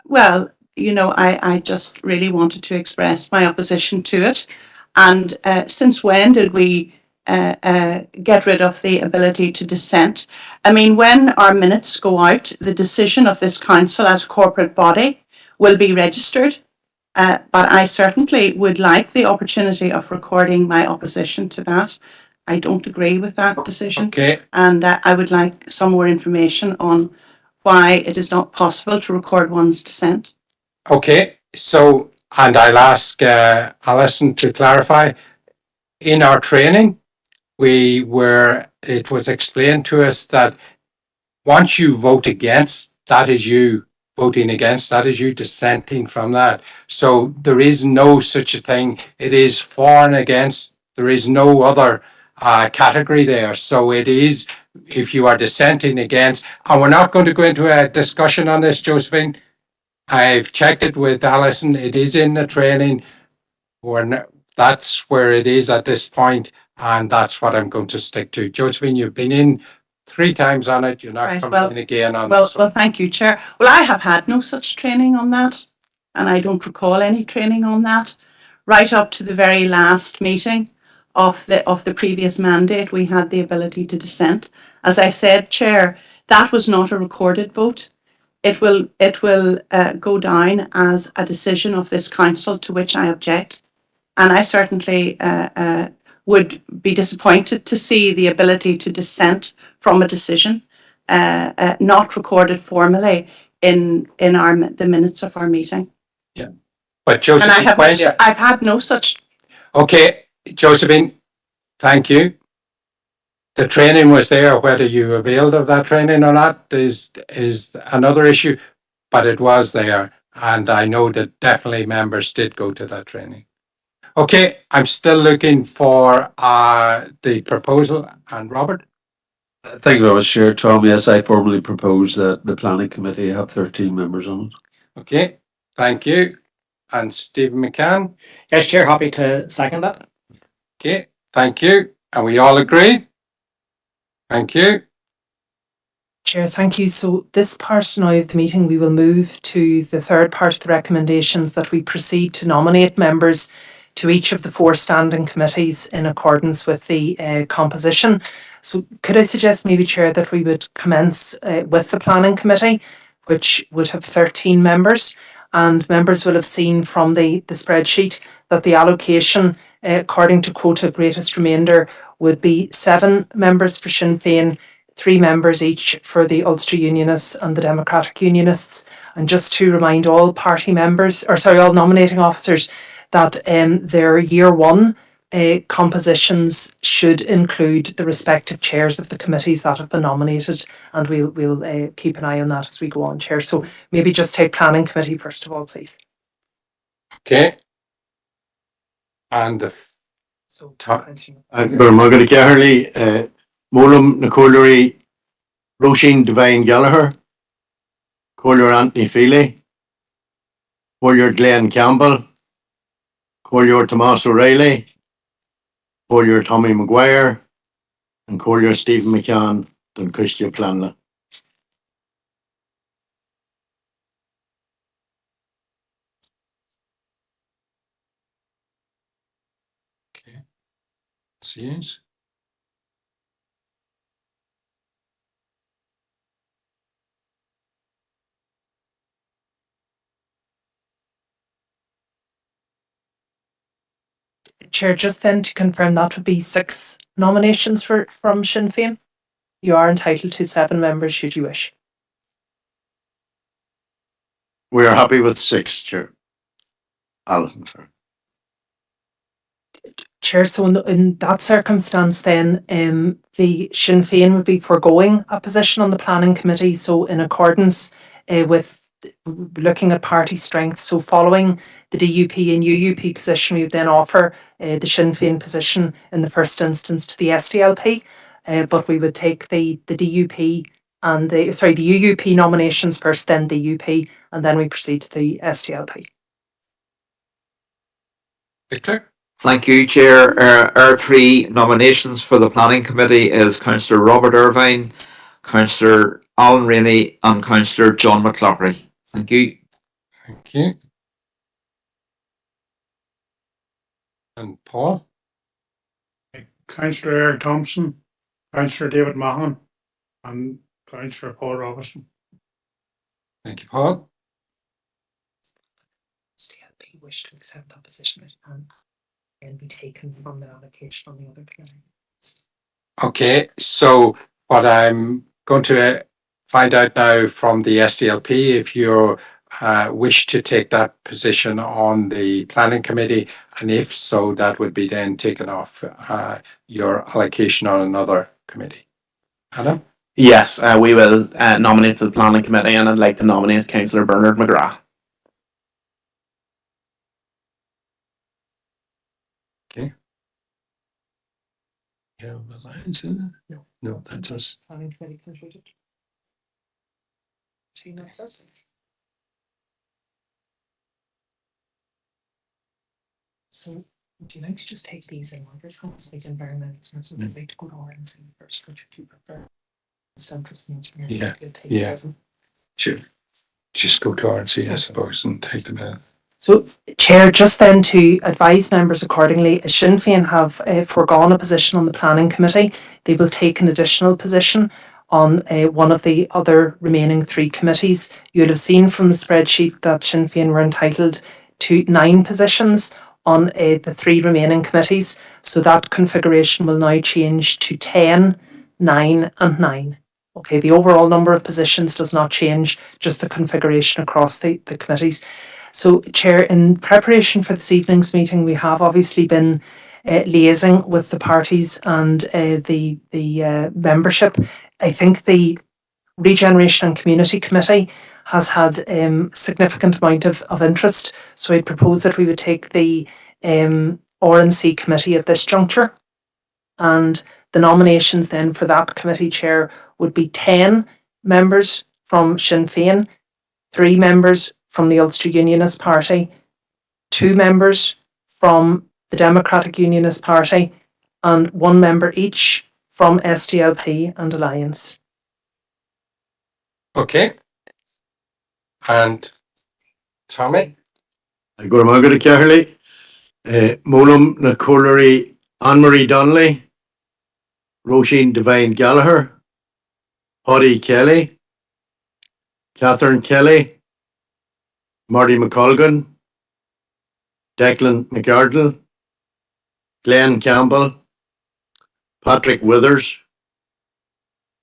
Well, I just really wanted to express my opposition to it. And since when did we get rid of the ability to dissent? I mean, when our minutes go out, the decision of this council as a corporate body will be registered. But I certainly would like the opportunity of recording my opposition to that. I don't agree with that decision. Okay, And I would like some more information on why it is not possible to record one's dissent. okay. So, and I'll ask Alison to clarify. In our training, it was explained to us that once you vote against, that is you voting against, that is you dissenting from that. So there is no such a thing. It is for and against. There is no other category there. So it is, if you are dissenting against, and we're not going to go into a discussion on this, Josephine. I've checked it with Alison. It is in the training. That's where it is at this point, and that's what I'm going to stick to. Josephine, you've been in 3 times on it. You're not Right, coming well- in again on Well, this. well, thank you, Chair. Well, I have had no such training on that, and I don't recall any training on that. Right up to the very last meeting of the previous mandate, we had the ability to dissent. As I said, Chair, that was not a recorded vote. It will go down as a decision of this council to which I object, and I certainly would be disappointed to see the ability to dissent from a decision not recorded formally in the minutes of our meeting. But And Josephine, I've had no such. okay, Josephine, thank you. The training was there. Whether you availed of that training or not is another issue, but it was there, and I know that definitely members did go to that training. Okay, I'm still looking for the proposal, and Robert. Thank you very much, Chair. Tom, yes, I formally propose that the planning committee have 13 members on it. Okay, thank you. And Stephen McCann. Yes, Chair, happy to second that. Okay, thank you. And we all agree? Thank you. Chair, thank you. So this part now of the meeting, we will move to the third part of the recommendations, that we proceed to nominate members to each of the 4 standing committees in accordance with the composition. So could I suggest maybe, Chair, that we would commence with the planning committee, which would have 13 members, and members will have seen from the spreadsheet that the allocation according to quota greatest remainder would be 7 members for Sinn Féin, 3 members each for the Ulster Unionists and the Democratic Unionists. And just to remind all party members, all nominating officers, that their year 1 compositions should include the respective chairs of the committees that have been nominated, and we'll keep an eye on that as we go on, Chair. So maybe just take planning committee first of all, please. Okay. And So Burmagad Caherly, Molam Nicolary, Roisin Devine Gallagher, Collier Anthony Feely, Collier Glenn Campbell, Collier Tomas O'Reilly, Collier Tommy Maguire, and Collier Stephen McCann, and Christian Planla. okay. See it. Chair, just then to confirm, that would be 6 nominations from Sinn Féin. You are entitled to 7 members should you wish. We are happy with 6, Chair. Alan, sorry. Chair, so in that circumstance then, the Sinn Féin would be foregoing a position on the planning committee. So in accordance with looking at party strength, so following the DUP and UUP position, we would then offer the Sinn Féin position in the first instance to the SDLP, but we would take the DUP and the UUP nominations first, then the UP, and then we proceed to the SDLP. Victor? Thank you, Chair. Our 3 nominations for the Planning Committee is Councillor Robert Irvine, Councillor Alan Rainey, and Councillor John McLaughlin. Thank you. Thank you. And Paul? Councillor Eric Thompson, Councillor David Mahon, and Councillor Paul Robertson. Thank you, Paul. SDLP wish to accept that position and be taken from the allocation on the other committee. Okay, so what I'm going to find out now from the SDLP, if you wish to take that position on the planning committee, and if so, that would be then taken off your allocation on another committee. Adam? Yes, we will nominate the planning committee, and I'd like to nominate Councillor Bernard McGrath. Yeah, Alliance, isn't it? No, that's us. Planning committee concluded. See, that's us. So would you like to just take these in order from us, like environment, and so we'd like to go to RNC first, which would you prefer? Yeah, yeah. Sure. Just go to RNC, I suppose, and take them in. So, Chair, just then to advise members accordingly, as Sinn Féin have foregone a position on the planning committee, they will take an additional position on one of the other remaining 3 committees. You'll have seen from the spreadsheet that Sinn Féin were entitled to 9 positions on the 3 remaining committees. So that configuration will now change to 10, 9 and 9. Okay, the overall number of positions does not change, just the configuration across the committees. So, Chair, in preparation for this evening's meeting, we have obviously been liaising with the parties and the membership. I think the Regeneration and Community Committee has had significant amount of interest. So I'd propose that we would take the RNC committee at this juncture. And the nominations then for that committee chair would be 10 members from Sinn Féin, 3 members from the Ulster Unionist Party, 2 members from the Democratic Unionist Party, and 1 member each from SDLP and Alliance. Okay. And Tommy? I go to Margaret Caherly, Molam na Colliery, Anne-Marie Donnelly, Roisin Devine Gallagher, Hoddy Kelly, Catherine Kelly, Marty McColgan, Declan McArdle, Glenn Campbell, Patrick Withers,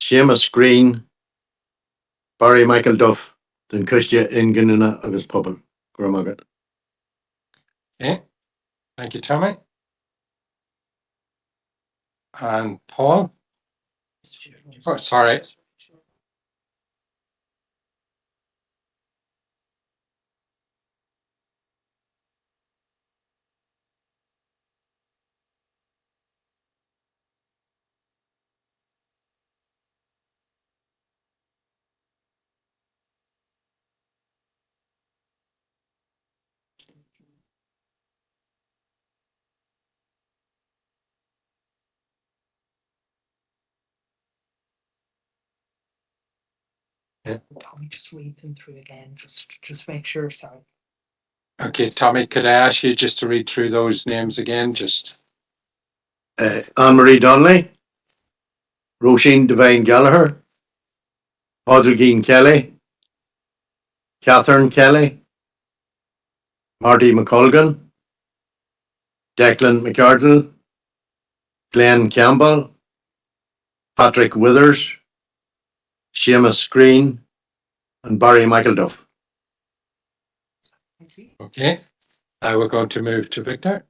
Seamus Green, Barry Michael Duff, den Custia Inganuna agus Pobble. Gramagat. Okay. Thank you, Tommy. And Paul? Oh, sorry. Tommy, just read them through again, just make sure, sorry. Okay, Tommy, could I ask you just to read through those names again? Just Anne-Marie Donnelly, Roisin Devine Gallagher, Audrey Kelly, Catherine Kelly, Marty McColgan, Declan McArdle, Glenn Campbell, Patrick Withers, Seamus Green, and Barry Michael Duff. Thank you. okay. Now we're going to move to Victor.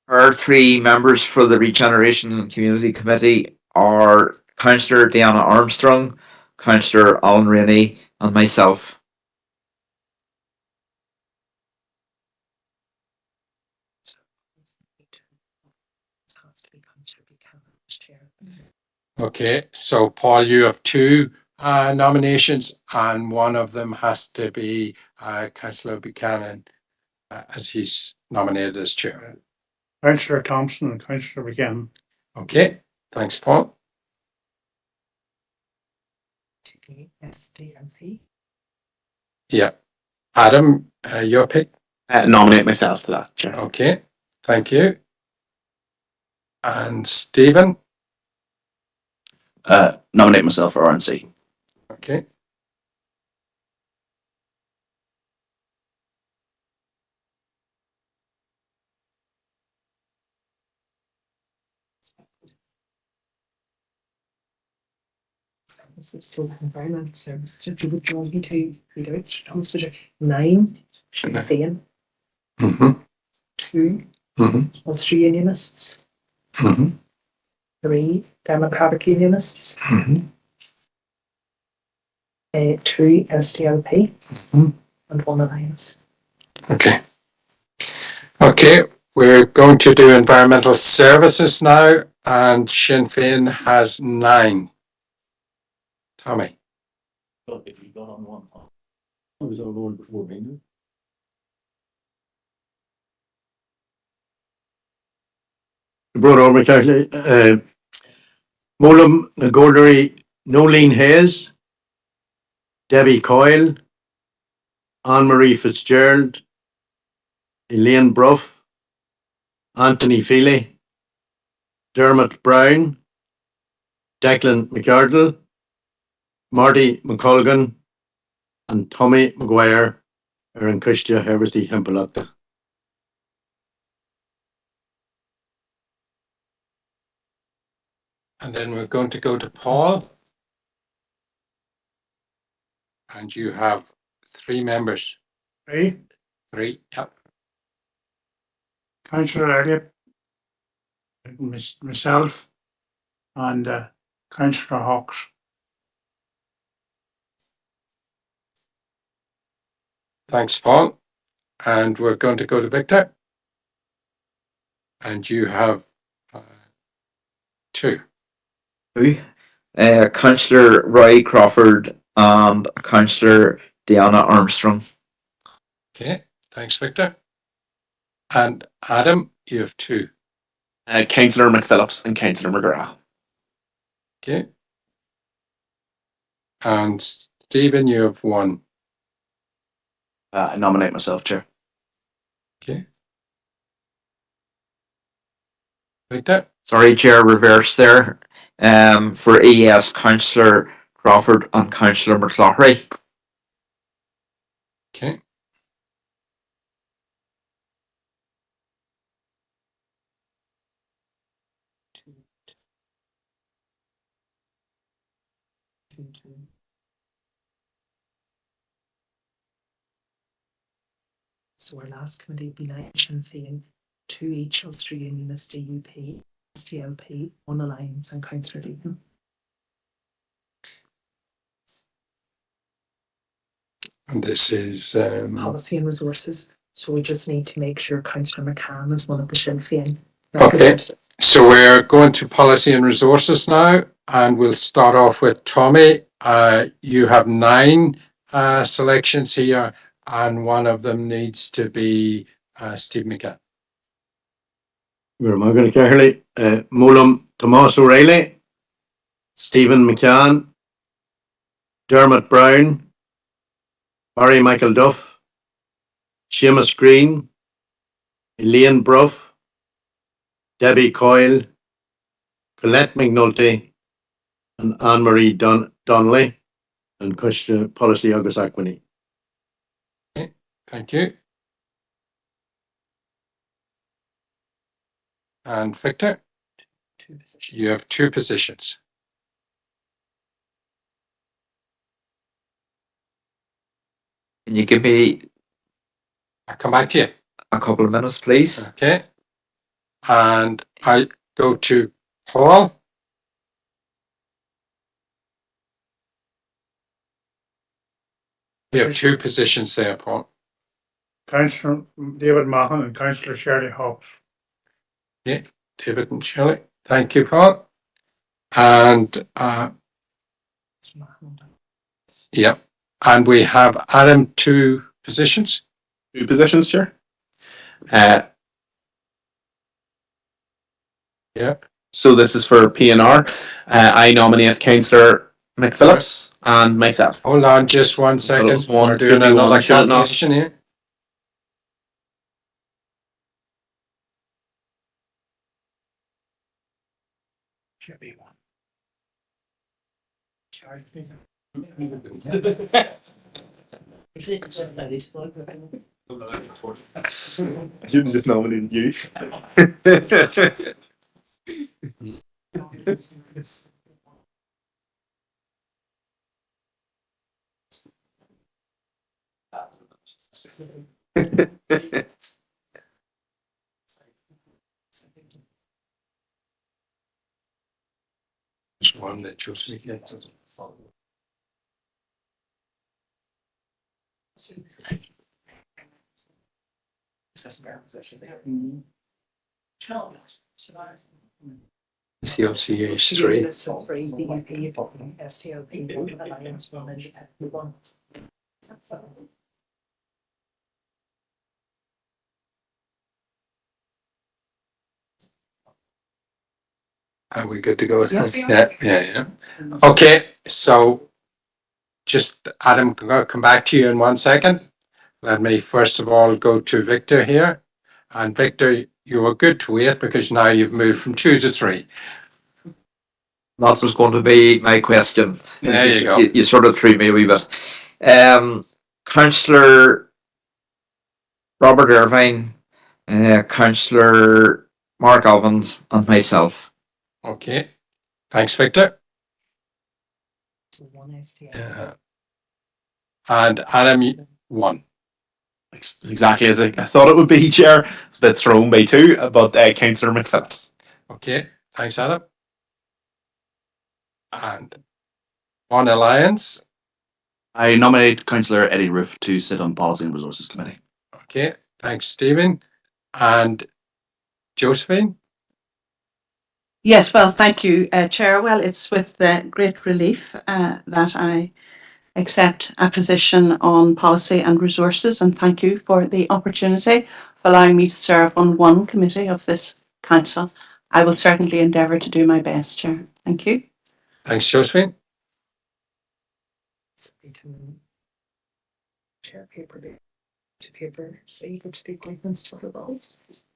Our 3 members for the Regeneration and Community Committee are Councillor Diana Armstrong, Councillor Alan Rainey, and myself. Okay, so Paul, you have 2 nominations, and one of them has to be Councillor Buchanan, as he's nominated as chair. Councillor Thompson and Councillor Buchanan. Okay, thanks, Paul. SDLP. Yeah. Adam, your pick. Nominate myself to that, Chair. Okay, thank you. And Stephen. Nominate myself for RNC. Okay. This is still environment services. If you would join me to read out, Thomas, 9, Sinn Féin, Mm-hmm. 2, Mm-hmm. Ulster Unionists, Mm-hmm. 3, Democratic Unionists, Mm-hmm. 2, SDLP, Mhm. and 1 Alliance. Okay. Okay, we're going to do environmental services now, and Sinn Féin has 9. Tommy. Brought over Carly, Molam Nagoldery, Nolene Hayes, Debbie Coyle, Anne-Marie Fitzgerald, Elaine Bruff, Anthony Feely, Dermot Brown, Declan McArdle, Marty McColgan, and Tommy McGuire are in Cushtia Heversty Hempelacta. And then we're going to go to Paul. And you have 3 members. 3. 3, yep. Councillor Elliott, myself, and Councillor Hawks. Thanks, Paul. And we're going to go to Victor. And you have 2. Councillor Roy Crawford and Councillor Diana Armstrong. Okay, thanks, Victor. And Adam, you have 2. Councillor McPhillips and Councillor McGrath. Okay. And Stephen, you have 1. I nominate myself, Chair. Okay. Victor? Sorry, Chair, reverse there. For ES, Councillor Crawford and Councillor McCloughy. Okay. So our last committee would be 9 Sinn Féin, 2 each Ulster Unionist DUP, SDLP, 1 Alliance, and Councillor Deaton. And this is Policy and resources. So we just need to make sure Councillor McCann is one of the Sinn Féin okay. representatives. So we're going to policy and resources now, and we'll start off with Tommy. You have 9 selections here, and one of them needs to be Steve McCann. We're going to Carly, Molam Tomas O'Reilly, Stephen McCann, Dermot Brown, Barry Michael Duff, Seamus Green, Elaine Bruff, Debbie Coyle, Colette McNulty, and Anne-Marie Donnelly, and Cushtia Policy Agus Aquini. Okay, thank you. And Victor? 2 positions. You have 2 positions. Can you give me I'll come back to you. a couple of minutes, please? Okay. And I go to Paul. You have 2 positions there, Paul. Councillor David Mahan and Councillor Shirley Hawks. Okay, David and Shirley. Thank you, Paul. And yeah, and we have Adam 2 positions. 2 positions, Chair. Yeah. So this is for PNR. I nominate Councillor McPhillips, and myself. Hold on just 1 second. was one, We're doing could be one, another should it not? calculation here. Should be one. Should have just nominated you. Just one that Joseph gets. CLCH 3. Are we good to go? Yeah. Okay, so just Adam, I'll come back to you in 1 second. Let me first of all go to Victor here. And Victor, you were good to wait because now you've moved from 2 to 3. That was going to be my question. There you go. You sort of threw me a wee bit. Councillor Robert Irvine, Councillor Mark Evans, and myself. Okay, thanks, Victor. And Adam, 1. Exactly as I thought it would be, Chair. It's a bit thrown by 2, but Councillor McPhillips. Okay, thanks, Adam. And on Alliance. I nominate Councillor Eddie Roof to sit on Policy and Resources Committee. Okay, thanks, Stephen. And Josephine? Yes, well, thank you, Chair. Well, it's with great relief that I accept a position on policy and resources, and thank you for the opportunity of allowing me to serve on one committee of this council. I will certainly endeavour to do my best, Chair. Thank you. Thanks, Josephine.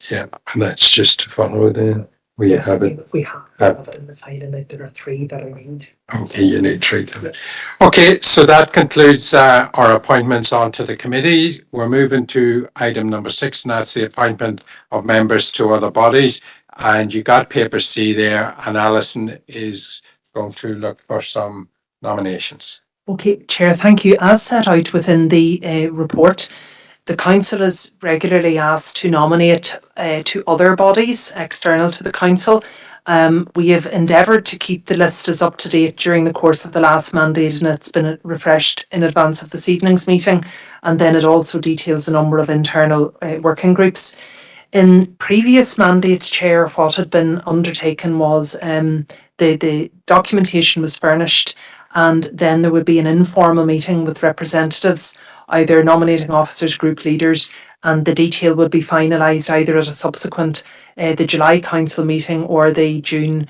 Yeah, and that's just to follow then. We have it. We have it in the file, and there are 3 that I need. Okay, you need 3. Okay, so that concludes our appointments onto the committee. We're moving to item number 6, and that's the appointment of members to other bodies. And you got paper C there, and Alison is going to look for some nominations. Okay, Chair, thank you. As set out within the report, the council is regularly asked to nominate to other bodies external to the council. We have endeavoured to keep the list as up to date during the course of the last mandate, and it's been refreshed in advance of this evening's meeting. And then it also details a number of internal working groups. In previous mandates, Chair, what had been undertaken was the documentation was furnished, and then there would be an informal meeting with representatives, either nominating officers, group leaders, and the detail would be finalised either at a subsequent the July Council meeting or the June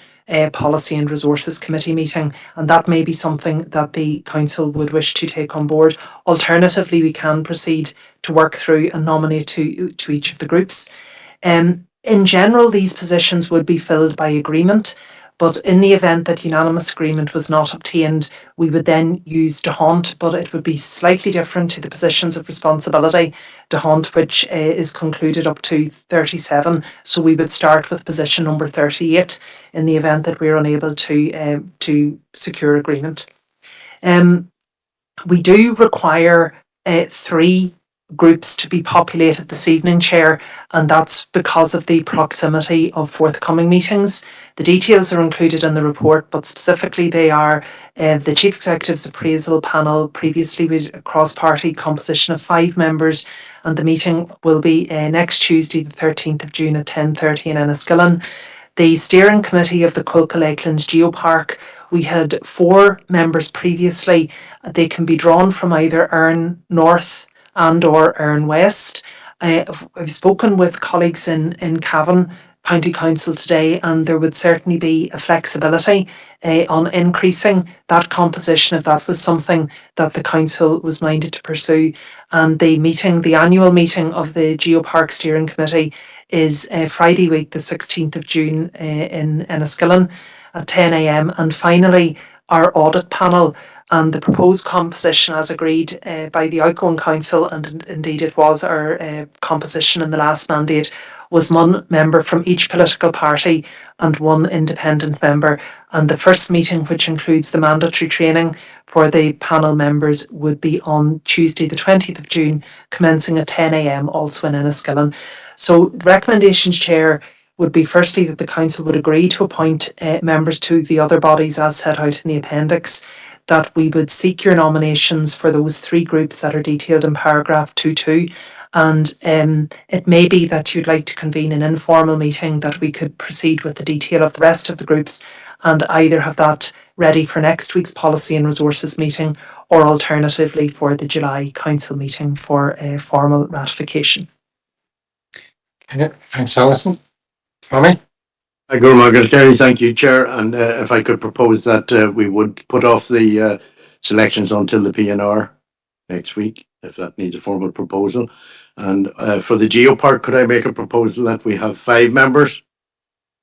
Policy and Resources Committee meeting, and that may be something that the Council would wish to take on board. Alternatively, we can proceed to work through and nominate to each of the groups. In general, these positions would be filled by agreement, but in the event that unanimous agreement was not obtained, we would then use DeHunt, but it would be slightly different to the positions of responsibility, DeHunt, which is concluded up to 37. So we would start with position number 38 in the event that we're unable to secure agreement. We do require 3 groups to be populated this evening, Chair, and that's because of the proximity of forthcoming meetings. The details are included in the report, but specifically they are the Chief Executive's appraisal panel, previously with a cross-party composition of 5 members, and the meeting will be next Tuesday, the 13th of June at 10:30 in Enniskillen. The steering committee of the Cuilcagh Lakelands Geopark, we had 4 members previously. They can be drawn from either Erne North and or Erne West. I've spoken with colleagues in Cavan County Council today, and there would certainly be a flexibility on increasing that composition if that was something that the council was minded to pursue. And the annual meeting of the Geopark Steering Committee is Friday week, the 16th of June in Enniskillen at 10 a.m. And finally, our audit panel and the proposed composition as agreed by the outgoing council, and indeed it was our composition in the last mandate, was one member from each political party and one independent member. And the first meeting, which includes the mandatory training for the panel members, would be on Tuesday, the 20th of June, commencing at 10 a.m, also in Enniskillen. So recommendations, Chair, would be firstly that the council would agree to appoint members to the other bodies as set out in the appendix, that we would seek your nominations for those 3 groups that are detailed in paragraph 2.2. And it may be that you'd like to convene an informal meeting that we could proceed with the detail of the rest of the groups and either have that ready for next week's Policy and Resources meeting, or alternatively for the July council meeting for a formal ratification. Okay, thanks, Alison. Tommy? Thank you, Chair. And if I could propose that we would put off the selections until the PNR next week, if that needs a formal proposal. And for the Geopark, could I make a proposal that we have 5 members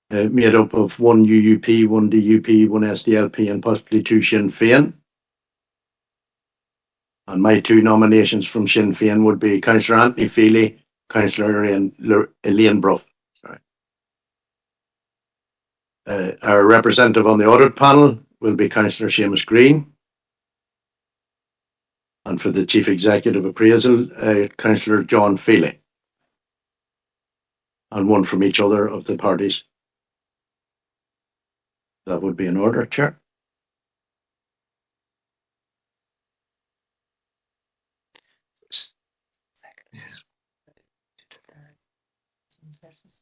made up of 1 UUP, 1 DUP, 1 SDLP, and possibly 2 Sinn Féin? And my 2 nominations from Sinn Féin would be Councillor Anthony Feely, Councillor Elaine Brough. Our representative on the audit panel will be Councillor Seamus Green. And for the Chief Executive Appraisal, Councillor John Feely. And 1 from each other of the parties. That would be in order, Chair.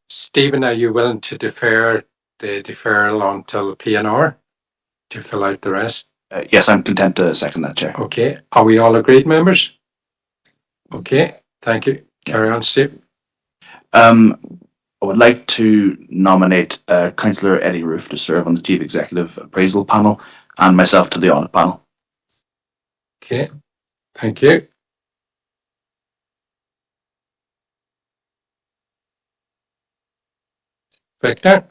Stephen, are you willing to defer the deferral until PNR to fill out the rest? Yes, I'm content to second that, Chair. Okay, are we all agreed, members? Okay, thank you. Carry on, Steve. I would like to nominate Councillor Eddie Roof to serve on the Chief Executive Appraisal Panel and myself to the Audit Panel. Okay, thank you. Victor?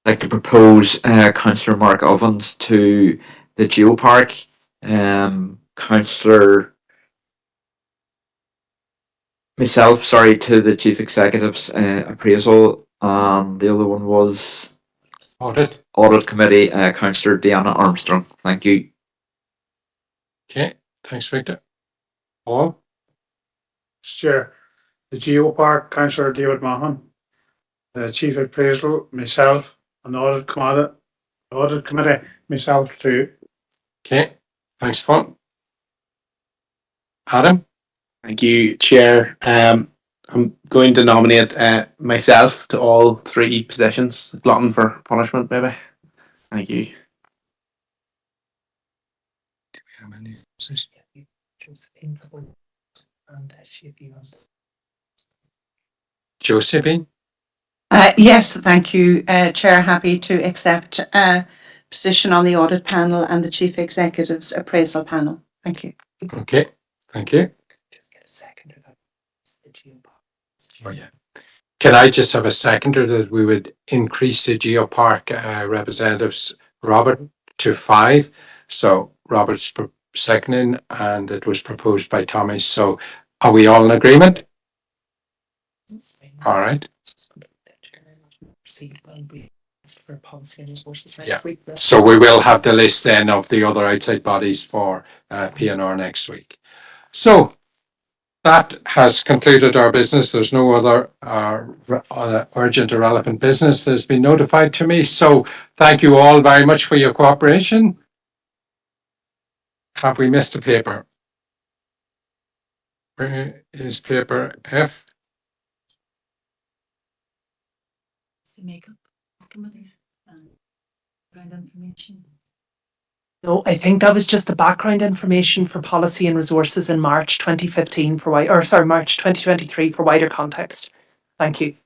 I'd like to propose Councillor Mark Ovens to the Geopark, Councillor to the Chief Executive's Appraisal, and the other one was Audit Committee, Councillor Deanna Armstrong. Thank you. Okay, thanks, Victor. Paul? Chair, the Geopark, Councillor David Mahan, the Chief Appraisal, myself, and the Audit Committee, myself too. Okay, thanks, Paul. Adam? Thank you, Chair. I'm going to nominate myself to all 3 positions. Glutton for punishment, maybe. Thank you. Josephine? Yes, thank you, Chair. Happy to accept position on the audit panel and the Chief Executive's Appraisal Panel. Thank you. Okay, thank you. Just get a second. Oh, yeah. Can I just have a seconder that we would increase the Geopark representatives, Robert, to 5? So Robert's seconding, and it was proposed by Tommy. So are we all in agreement? All right. Yeah. So we will have the list then of the other outside bodies for PNR next week. So that has concluded our business. There's no other urgent or relevant business that's been notified to me. So thank you all very much for your cooperation. Have we missed a paper? Where is paper F? The makeup committees and background information. No, I think that was just the background information for Policy and Resources in March 2015 March 2023 for wider context. Thank you.